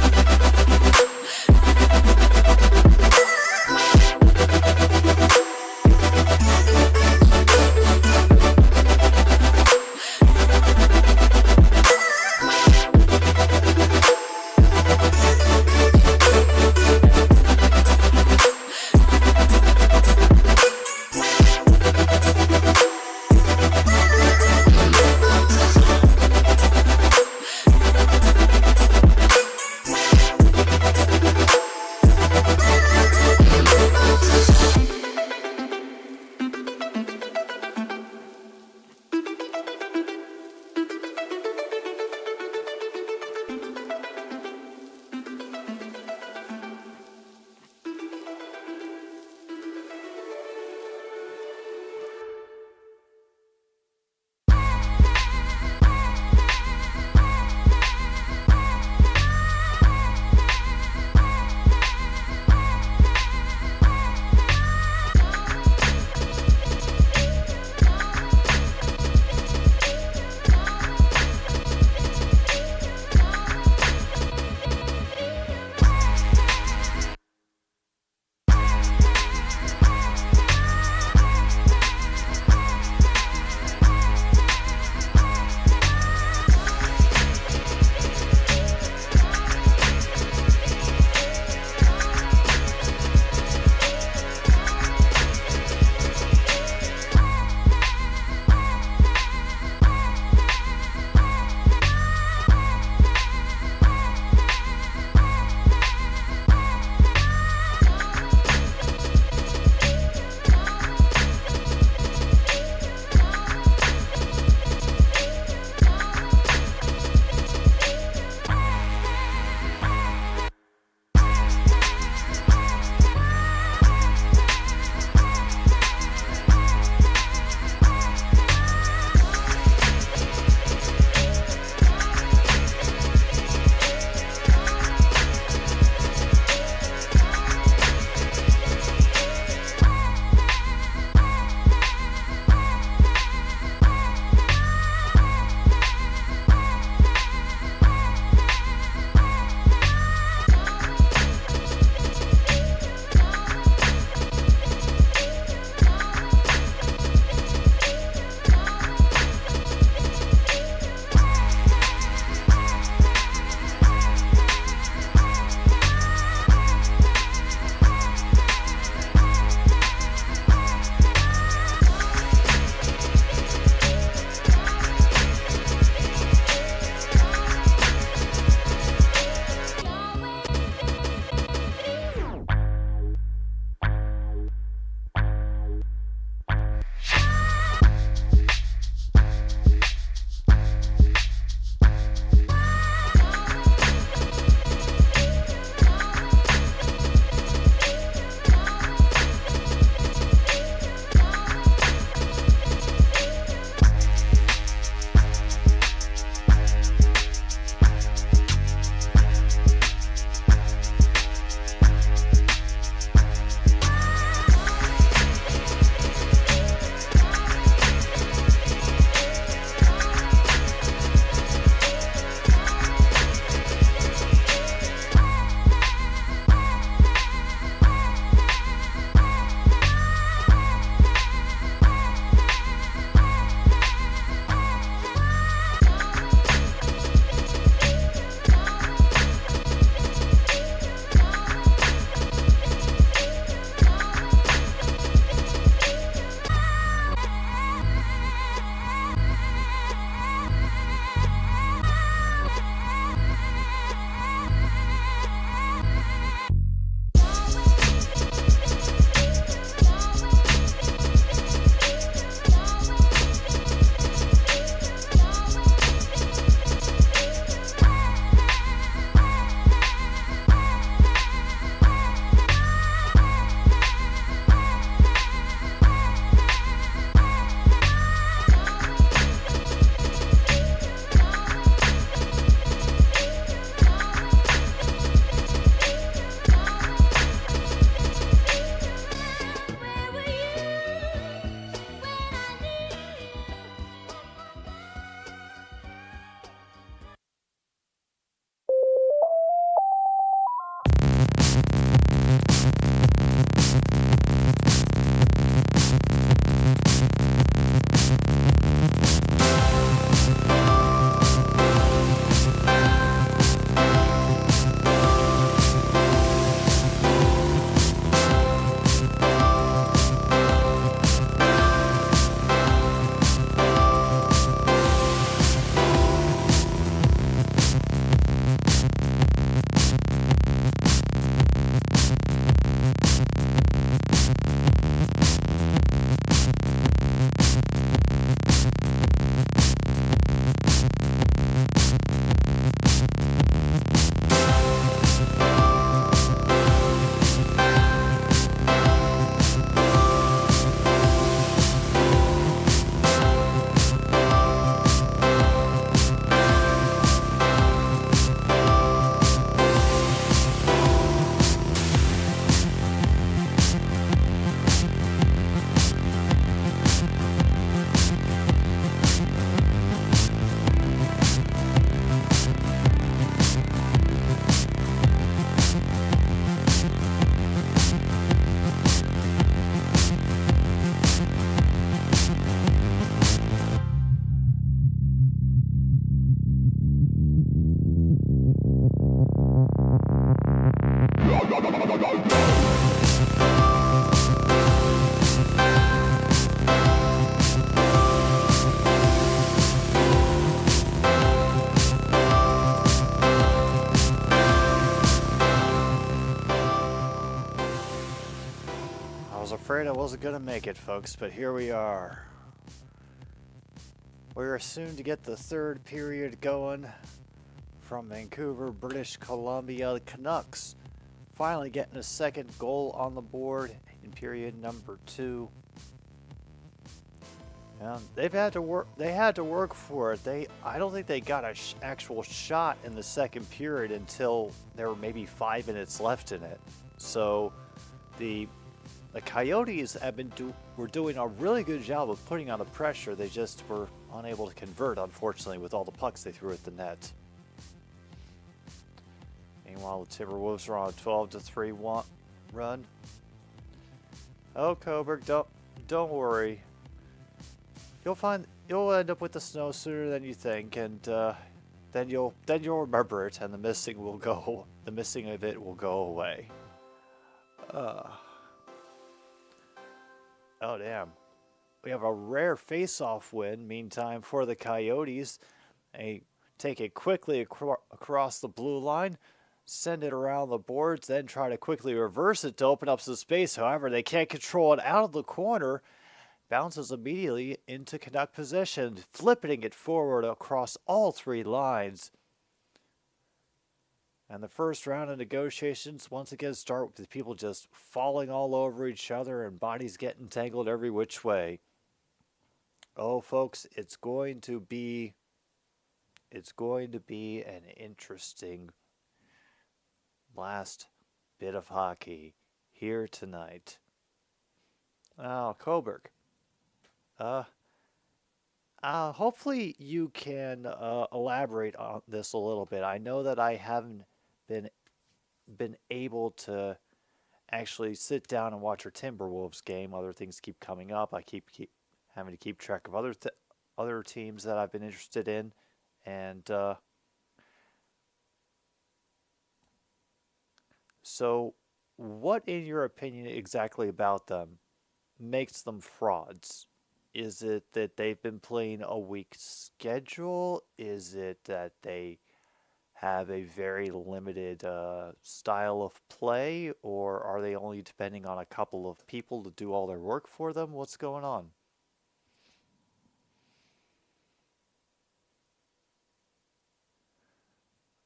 afraid I wasn't going to make it, folks, but here we are. We are soon to get the third period going from Vancouver, British Columbia. The Canucks finally getting a second goal on the board in period number 2. They've had to work. They had to work for it. I don't think they got an actual shot in the second period until there were maybe 5 minutes left in it. So the Coyotes were doing a really good job of putting on the pressure. They just were unable to convert, unfortunately, with all the pucks they threw at the net. Meanwhile, the Timberwolves are on a 12-3 run. Oh, Coburg, don't worry. You'll end up with the snow sooner than you think, and then you'll remember it, and the missing of it will go away. Oh damn! We have a rare face-off win. Meantime, for the Coyotes, they take it quickly across the blue line, send it around the boards, then try to quickly reverse it to open up some space. However, they can't control it out of the corner. Bounces immediately into Canuck possession, flipping it forward across all 3 lines. And the first round of negotiations once again start with people just falling all over each other and bodies getting tangled every which way. Oh, folks, it's going to be an interesting last bit of hockey here tonight. Oh, Coburg. Hopefully you can elaborate on this a little bit. I know that I haven't been able to actually sit down and watch our Timberwolves game. Other things keep coming up. I keep having to keep track of other teams that I've been interested in, and so what, in your opinion, exactly about them makes them frauds? Is it that they've been playing a weak schedule? Is it that they have a very limited style of play? Or are they only depending on a couple of people to do all their work for them? What's going on?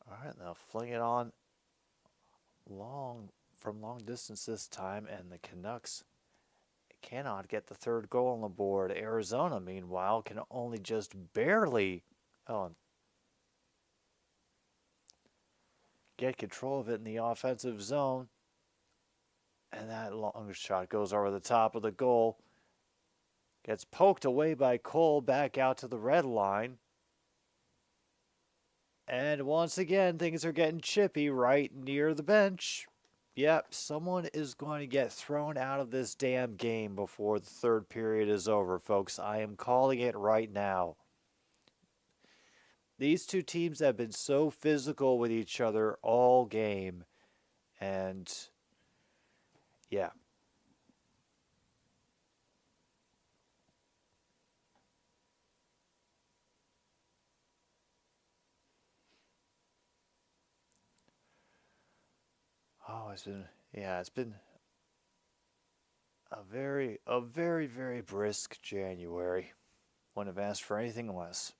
All right, now fling it on from long distance this time, and the Canucks cannot get the third goal on the board. Arizona, meanwhile, can only just barely get control of it in the offensive zone. And that long shot goes over the top of the goal. Gets poked away by Cole back out to the red line. And once again, things are getting chippy right near the bench. Yep, someone is going to get thrown out of this damn game before the third period is over, folks. I am calling it right now. These two teams have been so physical with each other all game. And, yeah. Oh, it's been a very, very brisk January. Wouldn't have asked for anything less.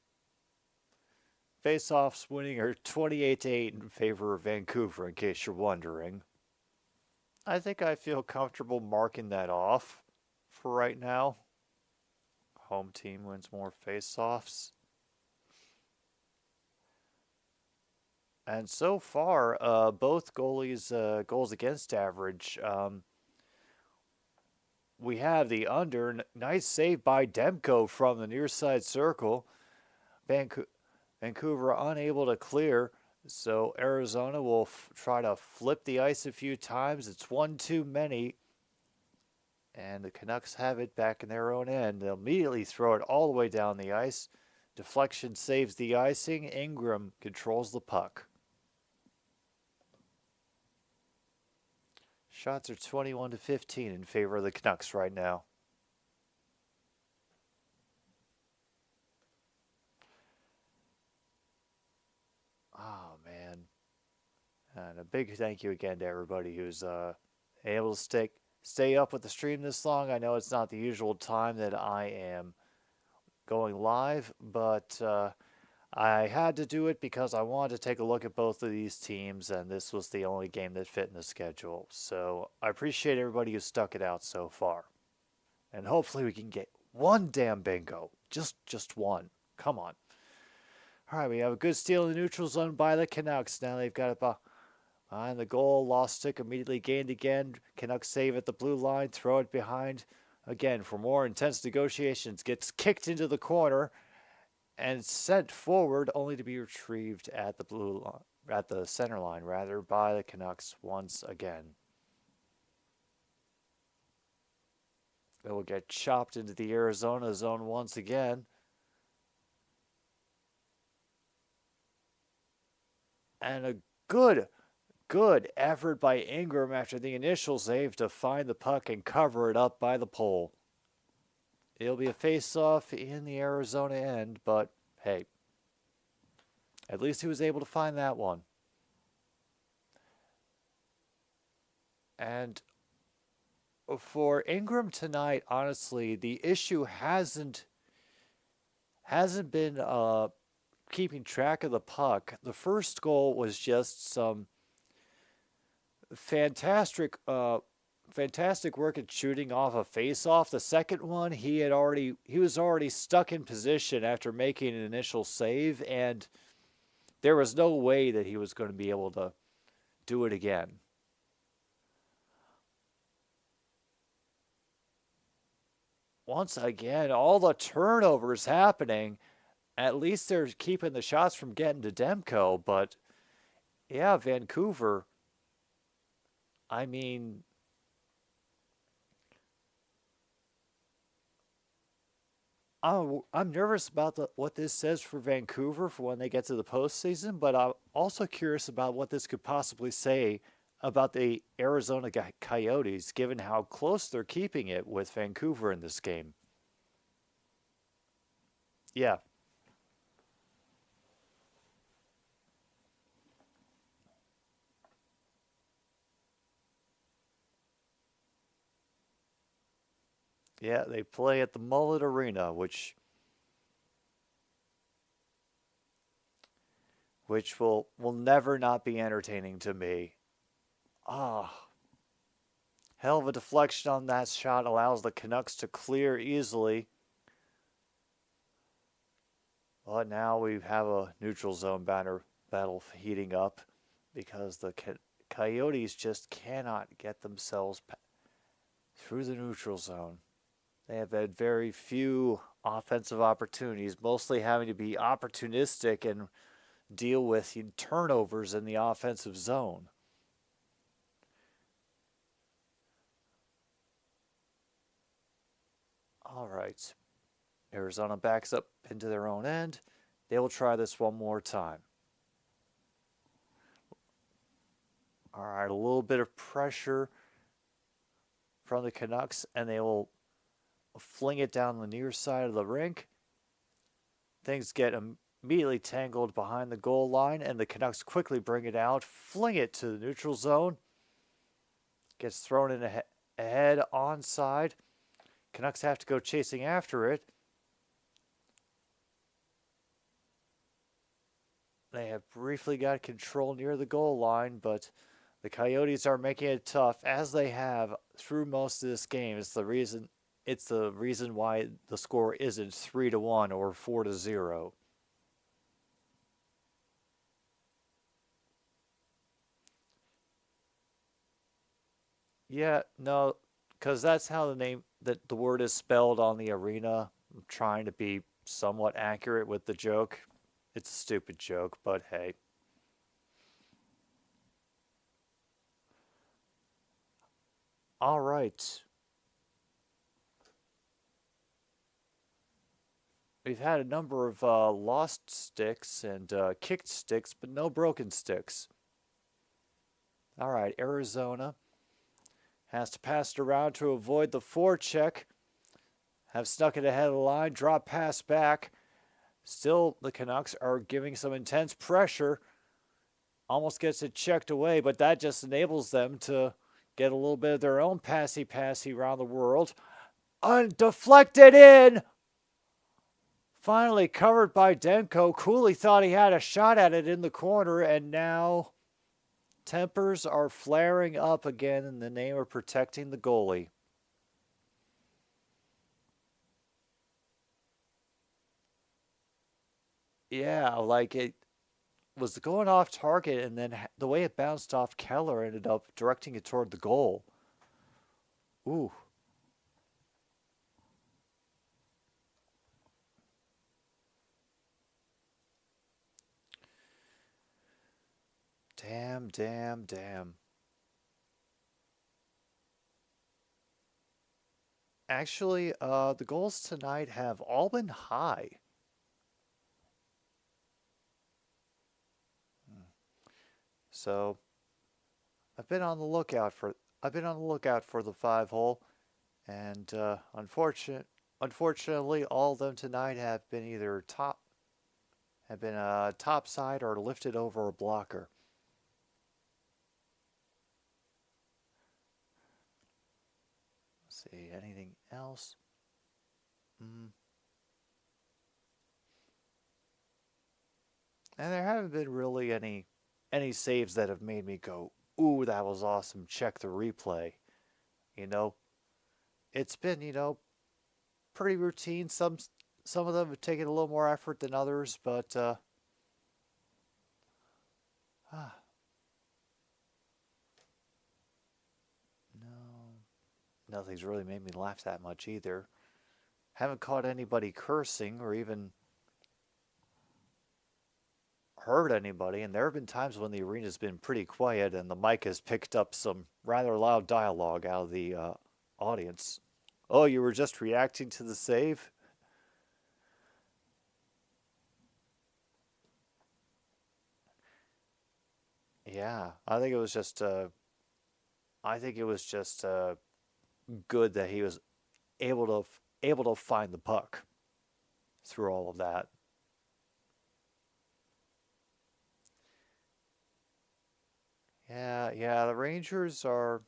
Face-offs winning are 28-8 in favor of Vancouver, in case you're wondering. I think I feel comfortable marking that off for right now. Home team wins more face-offs. And so far, both goalies' goals against average. We have the under. Nice save by Demko from the near side circle. Vancouver unable to clear. So Arizona will try to flip the ice a few times. It's one too many. And the Canucks have it back in their own end. They'll immediately throw it all the way down the ice. Deflection saves the icing. Ingram controls the puck. Shots are 21-15 in favor of the Canucks right now. Oh, man. And a big thank you again to everybody who's able to stay up with the stream this long. I know it's not the usual time that I am going live, but I had to do it because I wanted to take a look at both of these teams, and this was the only game that fit in the schedule. So I appreciate everybody who stuck it out so far. And hopefully we can get one damn bingo. Just one. Come on. All right, we have a good steal in the neutral zone by the Canucks. Now they've got it behind the goal. Lost stick, immediately gained again. Canucks save at the blue line. Throw it behind. Again, for more intense negotiations. Gets kicked into the corner and sent forward, only to be retrieved at the center line rather by the Canucks once again. It will get chopped into the Arizona zone once again. And a good effort by Ingram after the initial save to find the puck and cover it up by the pole. It'll be a face-off in the Arizona end, but hey, at least he was able to find that one. And for Ingram tonight, honestly, the issue hasn't been keeping track of the puck. The first goal was just some fantastic work at shooting off a face-off. The second one, he was already stuck in position after making an initial save, and there was no way that he was going to be able to do it again. Once again, all the turnovers happening. At least they're keeping the shots from getting to Demko, but yeah, Vancouver, I mean, I'm nervous about what this says for Vancouver for when they get to the postseason, but I'm also curious about what this could possibly say about the Arizona Coyotes, given how close they're keeping it with Vancouver in this game. Yeah. Yeah, they play at the Mullett Arena, which will never not be entertaining to me. Hell of a deflection on that shot allows the Canucks to clear easily. But now we have a neutral zone battle heating up because the Coyotes just cannot get themselves through the neutral zone. They have had very few offensive opportunities, mostly having to be opportunistic and deal with turnovers in the offensive zone. All right. Arizona backs up into their own end. They will try this one more time. All right, a little bit of pressure from the Canucks, and they will fling it down the near side of the rink. Things get immediately tangled behind the goal line, and the Canucks quickly bring it out, fling it to the neutral zone. Gets thrown in ahead onside. Canucks have to go chasing after it. They have briefly got control near the goal line, but the Coyotes are making it tough, as they have through most of this game. It's the reason why the score isn't 3-1 or 4-0. Yeah, no, because that's how the word is spelled on the arena. I'm trying to be somewhat accurate with the joke. It's a stupid joke, but hey. All right. We've had a number of lost sticks and kicked sticks, but no broken sticks. All right, Arizona has to pass it around to avoid the forecheck. Have snuck it ahead of the line, drop pass back. Still, the Canucks are giving some intense pressure. Almost gets it checked away, but that just enables them to get a little bit of their own passy around the world. Undeflected in. Finally covered by Demko. Cooley thought he had a shot at it in the corner, and now tempers are flaring up again in the name of protecting the goalie. Yeah, like it was going off target, and then the way it bounced off Keller ended up directing it toward the goal. Ooh. Damn. Actually, the goals tonight have all been high. So, I've been on the lookout for the 5-hole, and unfortunately, all of them tonight have been either topside or lifted over a blocker. Let's see, anything else? And there haven't been really any saves that have made me go, ooh, that was awesome, check the replay. It's been, pretty routine. Some of them have taken a little more effort than others, but nothing's really made me laugh that much either. Haven't caught anybody cursing or even heard anybody, and there have been times when the arena's been pretty quiet and the mic has picked up some rather loud dialogue out of the audience. Oh, you were just reacting to the save? Yeah, I think it was just good that he was able to find the puck through all of that. Yeah, the Rangers are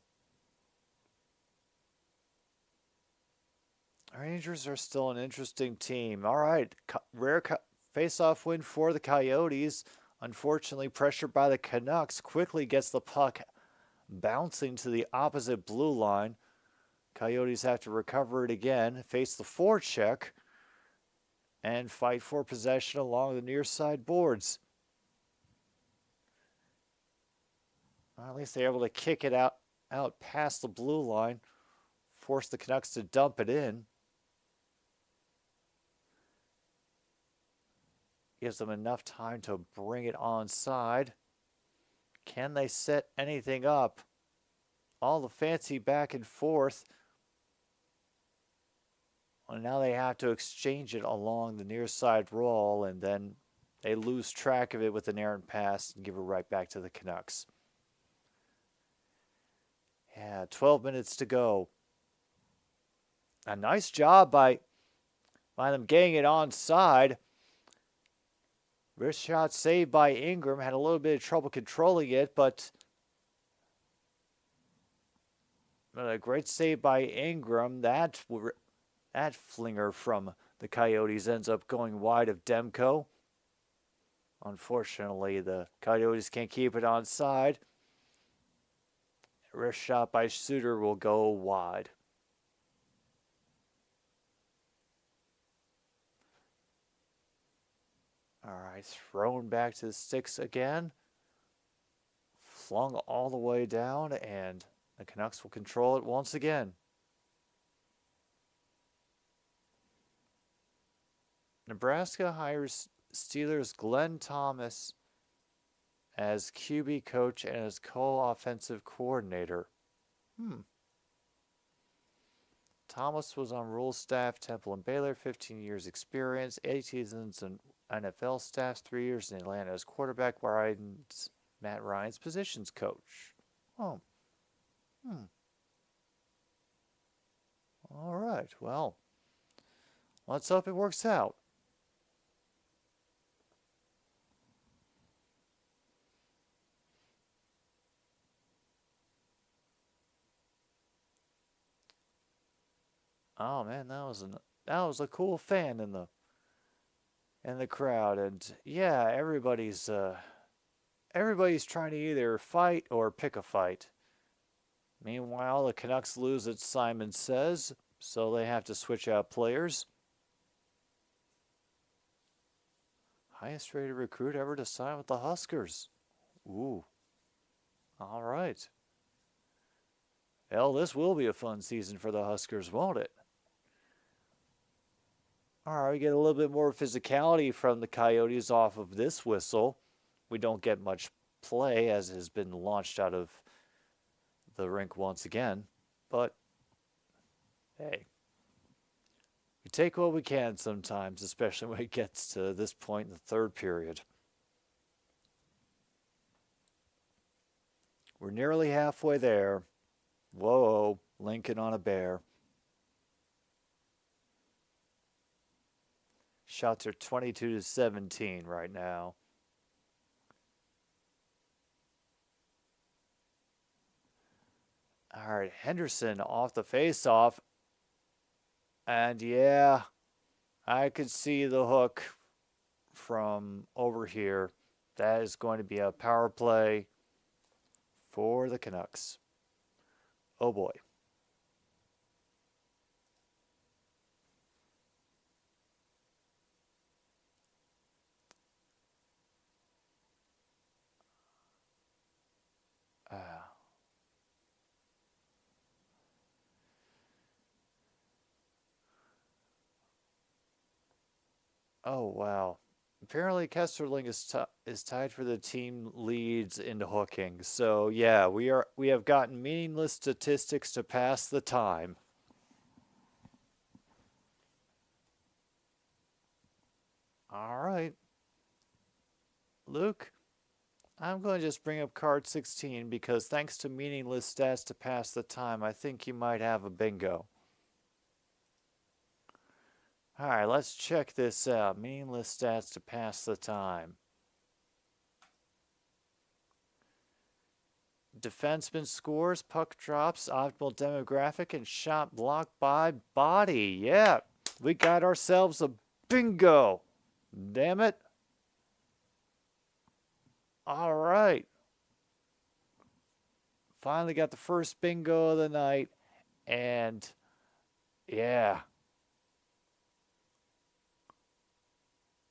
still an interesting team. All right, rare face-off win for the Coyotes. Unfortunately, pressured by the Canucks, quickly gets the puck bouncing to the opposite blue line. Coyotes have to recover it again, face the forecheck, and fight for possession along the near side boards. Well, at least they're able to kick it out past the blue line, force the Canucks to dump it in. Gives them enough time to bring it onside. Can they set anything up? All the fancy back and forth. Well, now they have to exchange it along the near side wall, and then they lose track of it with an errant pass and give it right back to the Canucks. Yeah, 12 minutes to go. A nice job by them getting it onside. Wrist shot saved by Ingram. Had a little bit of trouble controlling it, but a great save by Ingram. That flinger from the Coyotes ends up going wide of Demko. Unfortunately, the Coyotes can't keep it onside. Wrist shot by Suter will go wide. All right, thrown back to the sticks again. Flung all the way down, and the Canucks will control it once again. Nebraska hires Steelers' Glenn Thomas as QB coach and as co-offensive coordinator. Thomas was on Rule's staff, Temple and Baylor, 15 years experience, 8 seasons in NFL staff, 3 years in Atlanta as quarterback, Matt Ryan's positions coach. All right, well, let's hope it works out. Oh man, that was a cool fan in the crowd, and yeah, everybody's trying to either fight or pick a fight. Meanwhile, the Canucks lose at Simon Says, so they have to switch out players. Highest rated recruit ever to sign with the Huskers. Ooh. All right. Well, this will be a fun season for the Huskers, won't it? All right, we get a little bit more physicality from the Coyotes off of this whistle. We don't get much play as has been launched out of the rink once again. But, hey, we take what we can sometimes, especially when it gets to this point in the third period. We're nearly halfway there. Whoa, Lincoln on a bear. Shots are 22-17 right now. All right, Henderson off the face-off. And yeah, I could see the hook from over here. That is going to be a power play for the Canucks. Oh boy. Oh wow. Apparently Kesserling is tied for the team leads in hooking. So yeah, we have gotten meaningless statistics to pass the time. All right. Luke, I'm going to just bring up card 16 because thanks to meaningless stats to pass the time, I think you might have a bingo. All right, let's check this out. Meaningless stats to pass the time. Defenseman scores, puck drops, optimal demographic, and shot blocked by body. Yeah, we got ourselves a bingo. Damn it. All right. Finally got the first bingo of the night. And yeah.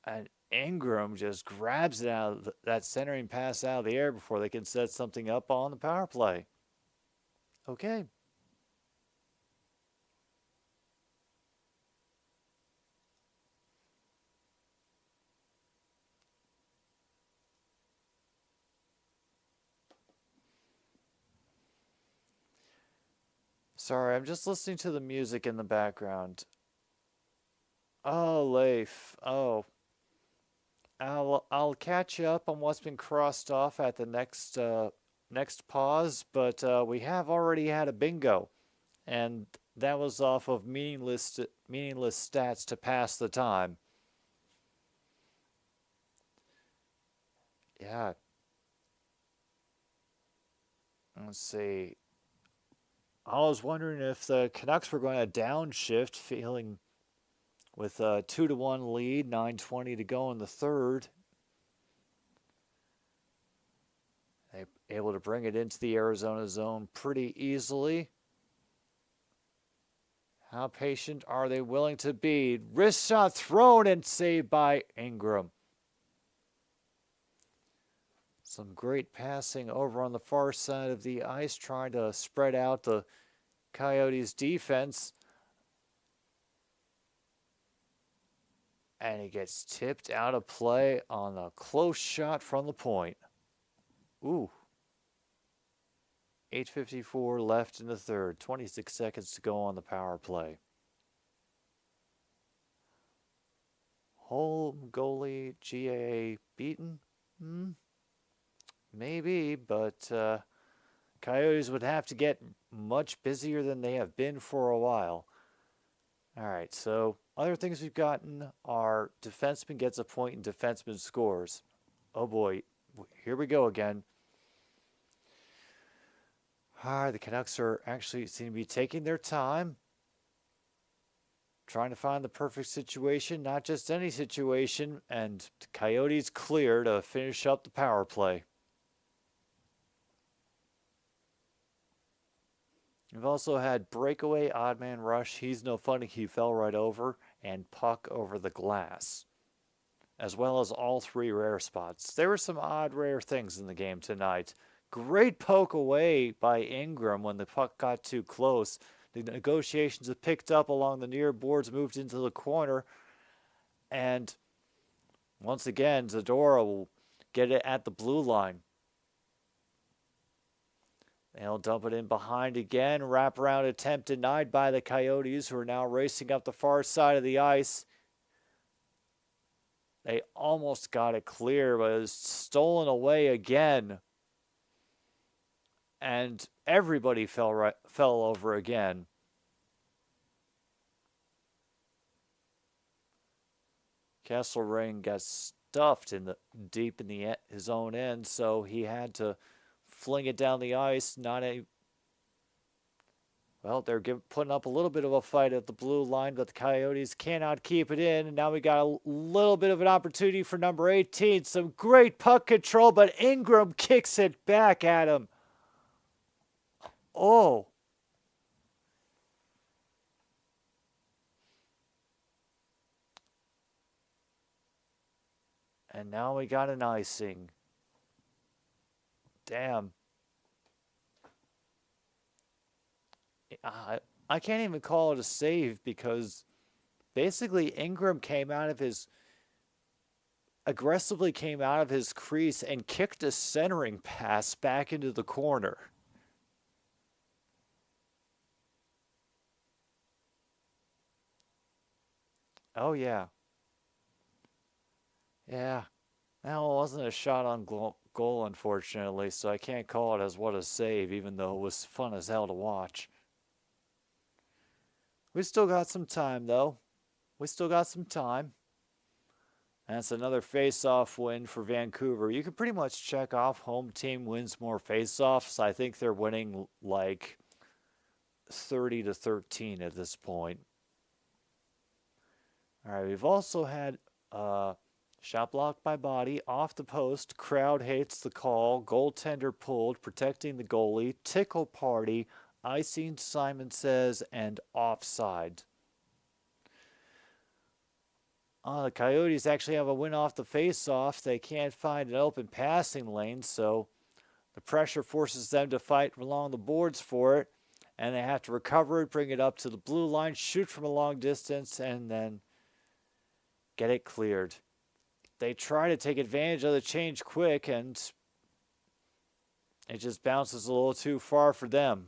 And Ingram just grabs it out of that centering pass out of the air before they can set something up on the power play. Okay. Sorry, I'm just listening to the music in the background. Oh, Leif. Oh. I'll catch you up on what's been crossed off at the next pause, but we have already had a bingo, and that was off of meaningless stats to pass the time. Yeah. Let's see. I was wondering if the Canucks were going to downshift, feeling with a 2-1 lead, 9:20 to go in the third. They're able to bring it into the Arizona zone pretty easily. How patient are they willing to be? Wrist shot thrown and saved by Ingram. Some great passing over on the far side of the ice, trying to spread out the Coyotes' defense. And he gets tipped out of play on a close shot from the point. Ooh. 8:54 left in the third. 26 seconds to go on the power play. Home goalie GAA beaten? Maybe, but Coyotes would have to get much busier than they have been for a while. All right, so other things we've gotten are defenseman gets a point and defenseman scores. Oh boy, here we go again. All right, the Canucks are actually seem to be taking their time. trying to find the perfect situation, not just any situation, and the Coyotes clear to finish up the power play. We've also had breakaway odd man rush. He's no funny. He fell right over, and puck over the glass, as well as all three rare spots. There were some odd rare things in the game tonight. Great poke away by Ingram when the puck got too close. The negotiations have picked up along the near boards, moved into the corner, and once again, Zadora will get it at the blue line. They'll dump it in behind again. Wraparound attempt denied by the Coyotes, who are now racing up the far side of the ice. They almost got it clear, but it was stolen away again. And everybody fell over again. Kesselring got stuffed deep in his own end, so he had to fling it down the ice. Well, they're putting up a little bit of a fight at the blue line, but the Coyotes cannot keep it in. And now we got a little bit of an opportunity for number 18. Some great puck control, but Ingram kicks it back at him. Oh. And now we got an icing. Damn. I can't even call it a save because basically Ingram aggressively came out of his crease and kicked a centering pass back into the corner. Oh, yeah. Yeah. Well, it wasn't a shot on goal, unfortunately, so I can't call it as what a save, even though it was fun as hell to watch. We still got some time, though. We still got some time. And it's another face-off win for Vancouver. You can pretty much check off home team wins more face-offs. I think they're winning like 30-13 at this point. All right, we've also had shot blocked by body, off the post, crowd hates the call, goaltender pulled, protecting the goalie, tickle party, icing Simon Says, and offside. The Coyotes actually have a win off the face-off. They can't find an open passing lane, so the pressure forces them to fight along the boards for it, and they have to recover it, bring it up to the blue line, shoot from a long distance, and then get it cleared. They try to take advantage of the change quick, and it just bounces a little too far for them.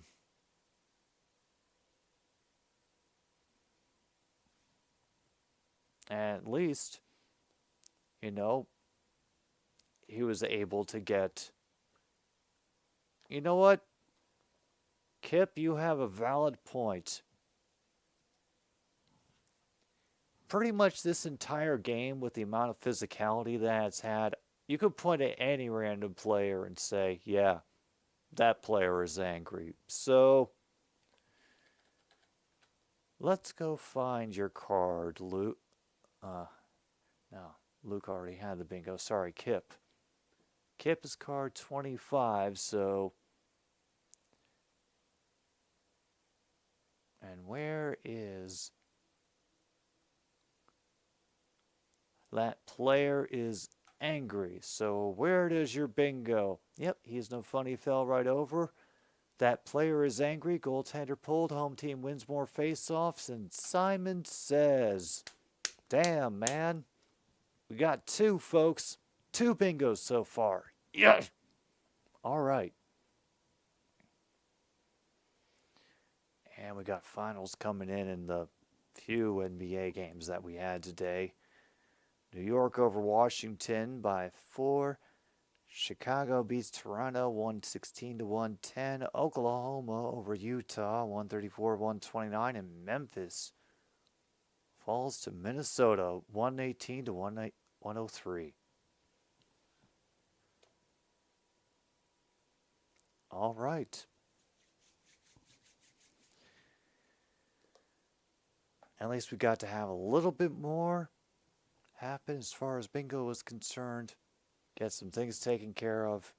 And at least, he was able to get... You know what? Kip, you have a valid point. Pretty much this entire game, with the amount of physicality that it's had, you could point at any random player and say, yeah, that player is angry. So, let's go find your card, Luke. No, Luke already had the bingo. Sorry, Kip. Kip is card 25, so... And where is... That player is angry. So where does your bingo? Yep, he's no funny, fell right over. That player is angry. Goaltender pulled. Home team wins more face-offs. And Simon Says, damn, man. We got 2, folks. 2 bingos so far. Yes! All right. And we got finals coming in the few NBA games that we had today. New York over Washington by 4. Chicago beats Toronto 116-110. Oklahoma over Utah 134-129. And Memphis falls to Minnesota 118-103. All right. At least we got to have a little bit more happen as far as bingo was concerned. Get some things taken care of.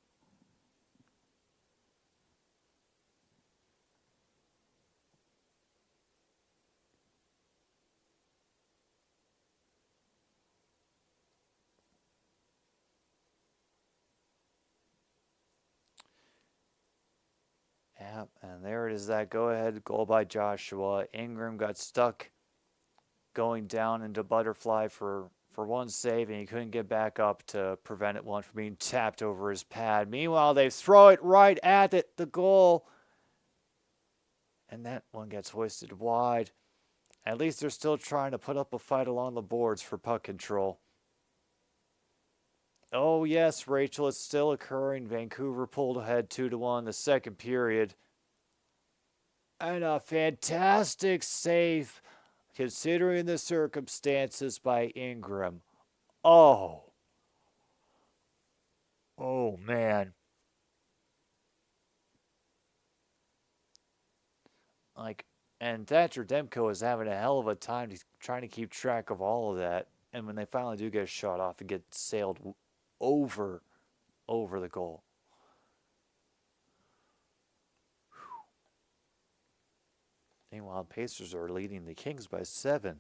Yep, and there it is, that go-ahead goal by Joshua. Ingram got stuck going down into butterfly for one save, and he couldn't get back up to prevent it one from being tapped over his pad. Meanwhile, they throw it right at the goal, and that one gets hoisted wide. At least they're still trying to put up a fight along the boards for puck control. Oh yes, Rachel, it's still occurring. Vancouver pulled ahead 2-1 the second period. And a fantastic save, considering the circumstances, by Ingram. Oh. Oh, man. And Thatcher Demko is having a hell of a time trying to keep track of all of that. And when they finally do get a shot off, it gets sailed over the goal. Meanwhile, Pacers are leading the Kings by 7.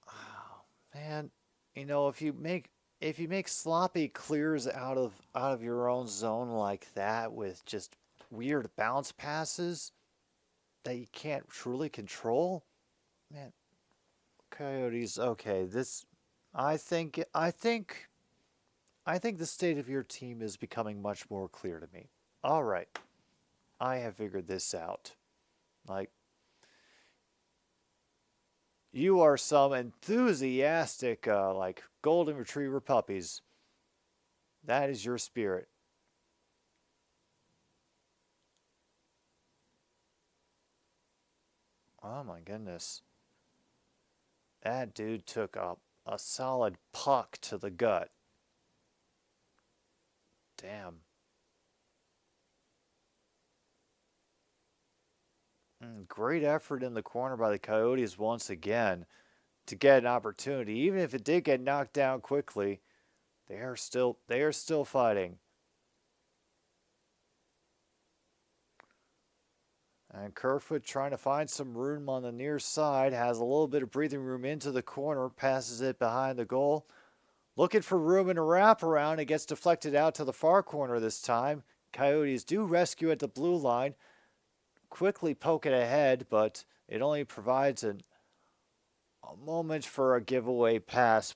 Oh, man, you know, if you make sloppy clears out of your own zone like that with just weird bounce passes that you can't truly control, man, Coyotes, okay, I think the state of your team is becoming much more clear to me. All right, I have figured this out. You are some enthusiastic, golden retriever puppies. That is your spirit. Oh my goodness. That dude took a solid puck to the gut. Damn. Great effort in the corner by the Coyotes once again to get an opportunity. Even if it did get knocked down quickly, they are still fighting. And Kerfoot trying to find some room on the near side, has a little bit of breathing room into the corner, passes it behind the goal. Looking for room in a wraparound, it gets deflected out to the far corner this time. Coyotes do rescue at the blue line. Quickly poke it ahead, but it only provides a moment for a giveaway pass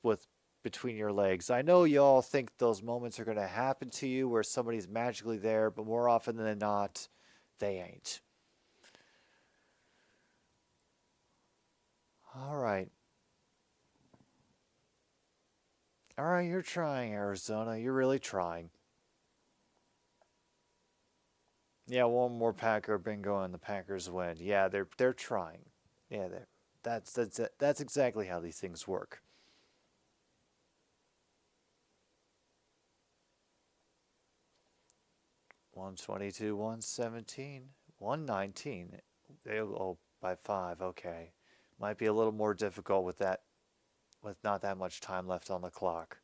between your legs. I know you all think those moments are going to happen to you where somebody's magically there, but more often than not, they ain't. All right. All right, you're trying, Arizona. You're really trying. Yeah, one more Packer bingo and the Packers win. Yeah, they're trying. Yeah, that's exactly how these things work. $122, $117, $119. They'll go by 5. Okay, might be a little more difficult with that, with not that much time left on the clock.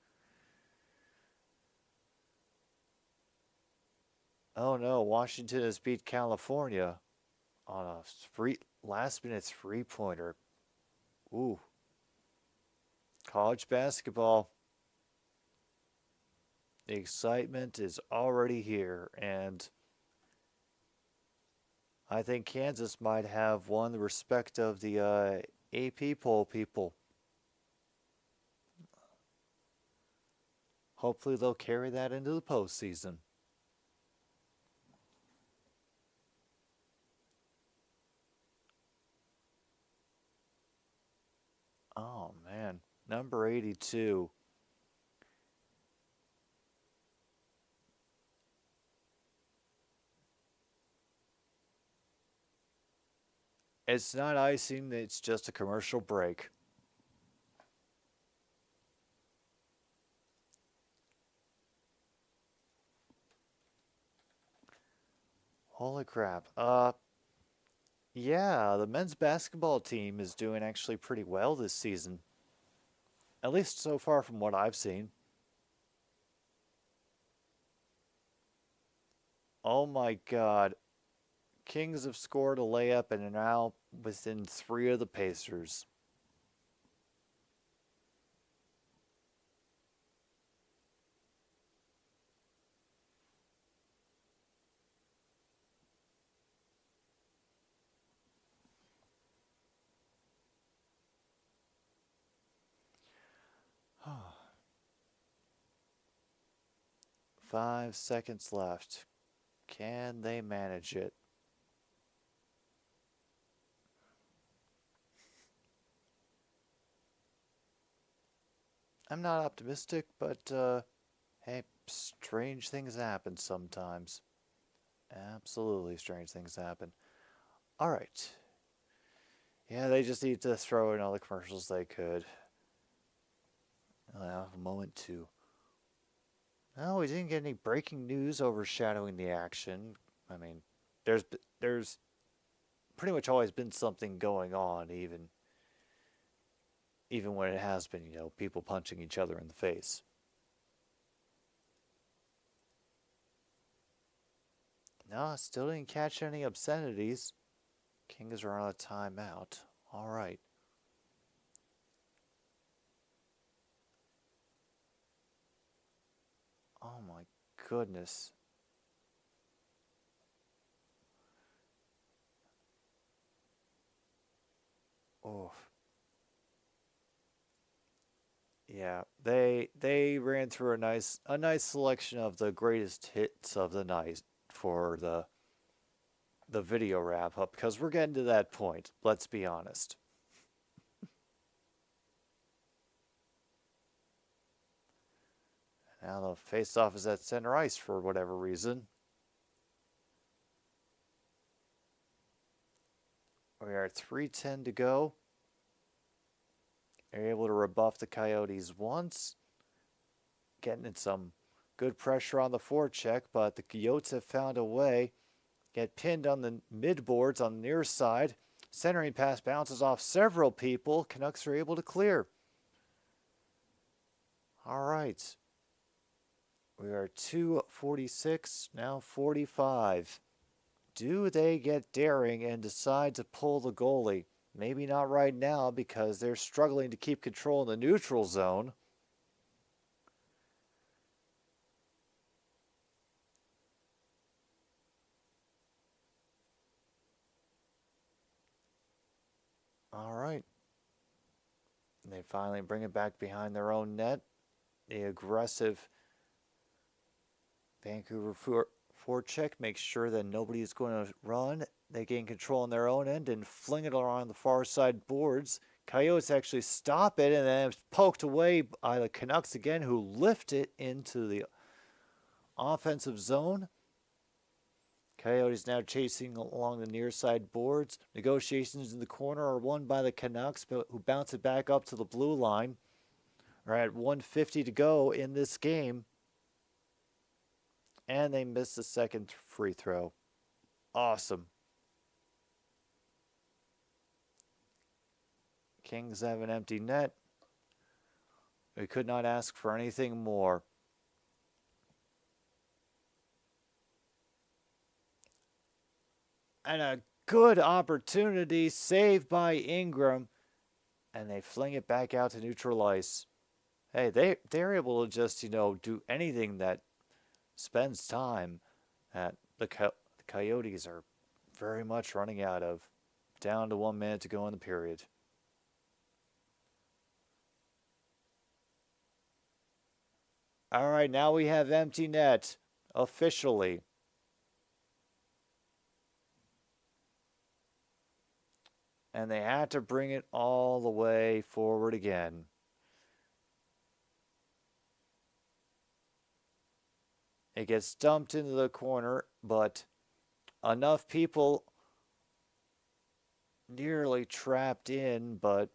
Oh no, Washington has beat California on a last-minute three-pointer. Ooh. College basketball. The excitement is already here, and I think Kansas might have won the respect of the AP poll people. Hopefully they'll carry that into the postseason. Oh, man. Number 82. It's not icing, it's just a commercial break. Holy crap. Yeah, the men's basketball team is doing actually pretty well this season. At least so far from what I've seen. Oh my God. Kings have scored a layup and are now within 3 of the Pacers. Oh. 5 seconds left. Can they manage it? I'm not optimistic, but hey, strange things happen sometimes. Absolutely strange things happen. All right. Yeah, they just need to throw in all the commercials they could. I'll have a moment to. No, we didn't get any breaking news overshadowing the action. I mean, there's pretty much always been something going on, even when it has been, people punching each other in the face. No, still didn't catch any obscenities. Kings are on a timeout. All right. Oh my goodness. Oh. Yeah, they ran through a nice selection of the greatest hits of the night for the video wrap up, because we're getting to that point, let's be honest. Now the face-off is at center ice for whatever reason. We are at 3:10 to go. They're able to rebuff the Coyotes once. Getting in some good pressure on the forecheck, but the Coyotes have found a way. Get pinned on the mid-boards on the near side. Centering pass bounces off several people. Canucks are able to clear. All right. We are 2:46, now 45. Do they get daring and decide to pull the goalie? Maybe not right now because they're struggling to keep control in the neutral zone. All right. They finally bring it back behind their own net. The aggressive Vancouver forecheck makes sure that nobody is going to run. They gain control on their own end and fling it around the far side boards. Coyotes actually stop it, and then it's poked away by the Canucks again, who lift it into the offensive zone. Coyotes now chasing along the near side boards. Negotiations in the corner are won by the Canucks, who bounce it back up to the blue line. We're at 1:50 to go in this game. And they missed the second free throw. Awesome. Kings have an empty net. We could not ask for anything more. And a good opportunity saved by Ingram. And they fling it back out to neutral ice. Hey, they're able to just, do anything that spends time that the Coyotes are very much running out of. Down to 1 minute to go in the period. All right, now we have empty net officially. And they had to bring it all the way forward again. It gets dumped into the corner, but enough people nearly trapped in, but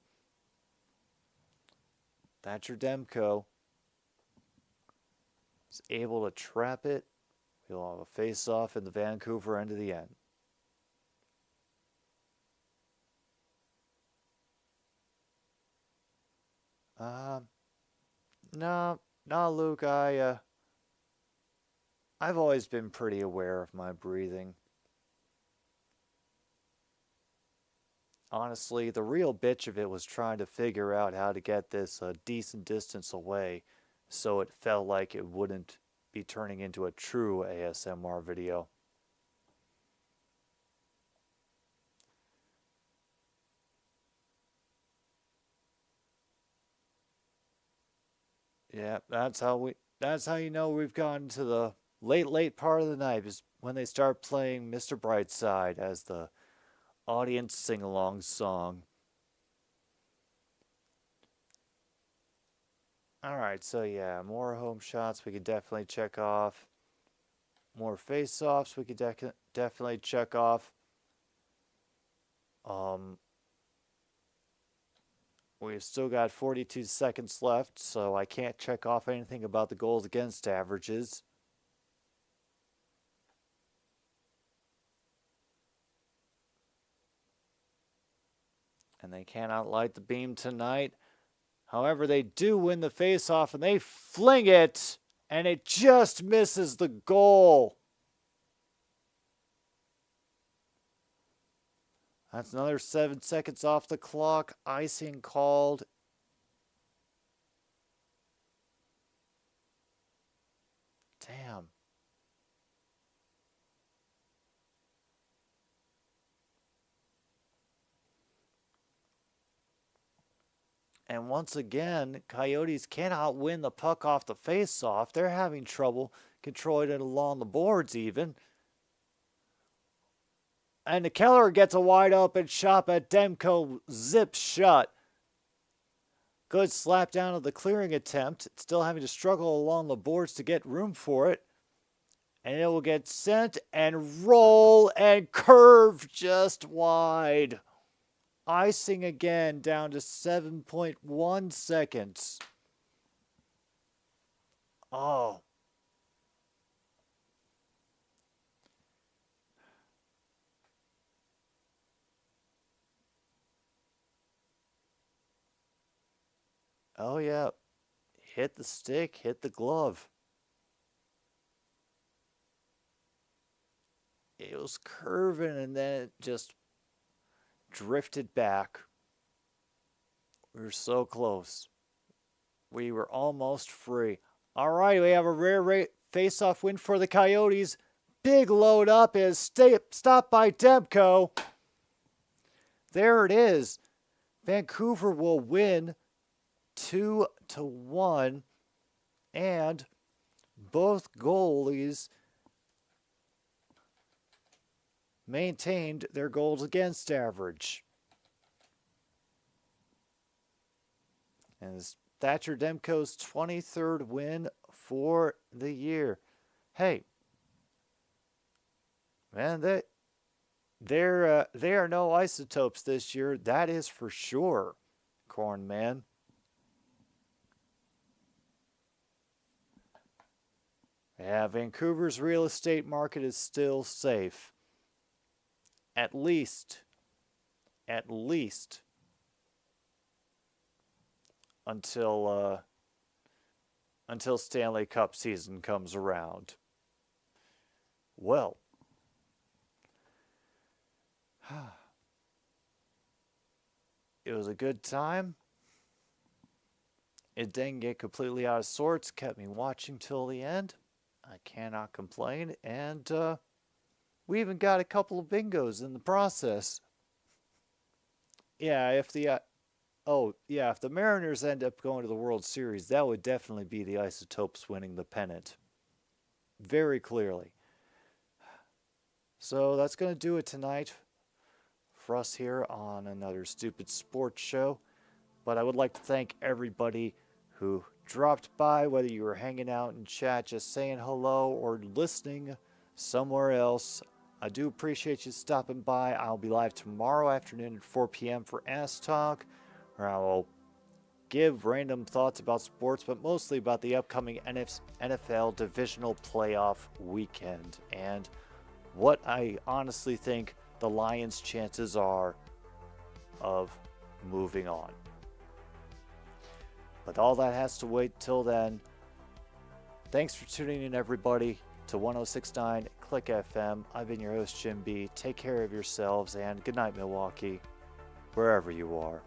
Thatcher Demko is able to trap it We'll have a face-off in the Vancouver end of the end. No, Luke. I've always been pretty aware of my breathing. Honestly, the real bitch of it was trying to figure out how to get this a decent distance away so it felt like it wouldn't be turning into a true ASMR video. Yeah, that's how you know we've gotten to the late part of the night, is when they start playing Mr. Brightside as the audience sing-along song. Alright, so yeah, more home shots we could definitely check off. More face-offs we could definitely check off. We've still got 42 seconds left, so I can't check off anything about the goals against averages. And they cannot light the beam tonight. However, they do win the face-off, and they fling it, and it just misses the goal. That's another 7 seconds off the clock. Icing called. Damn. And once again, Coyotes cannot win the puck off the face-off. They're having trouble controlling it along the boards even. And the Keller gets a wide open shot, but Demko zips shut. Good slap down of the clearing attempt. It's still having to struggle along the boards to get room for it. And it will get sent and roll and curve just wide. Icing again down to 7.1 seconds. Oh. Oh, yeah. Hit the stick, hit the glove. It was curving and then it just drifted back. We were so close. We were almost free. All right, we have a rare face-off win for the Coyotes. Big load up is stopped by Demko. There it is. Vancouver will win 2-1, and both goalies maintained their goals against average. And it's Thatcher Demko's 23rd win for the year. Hey, man, they are no isotopes this year. That is for sure, Corn Man. Yeah, Vancouver's real estate market is still safe. At least until Stanley Cup season comes around. Well, it was a good time. It didn't get completely out of sorts, kept me watching till the end. I cannot complain, and we even got a couple of bingos in the process. Yeah, if the Mariners end up going to the World Series, that would definitely be the Isotopes winning the pennant. Very clearly. So that's going to do it tonight for us here on another Stupid Sports Show. But I would like to thank everybody who dropped by, whether you were hanging out in chat, just saying hello, or listening somewhere else. I do appreciate you stopping by. I'll be live tomorrow afternoon at 4 p.m. for Ass Talk, where I will give random thoughts about sports, but mostly about the upcoming NFL divisional playoff weekend and what I honestly think the Lions' chances are of moving on. But all that has to wait till then. Thanks for tuning in, everybody, to 106.9 Click FM. I've been your host, Jim B. Take care of yourselves, and good night, Milwaukee, wherever you are.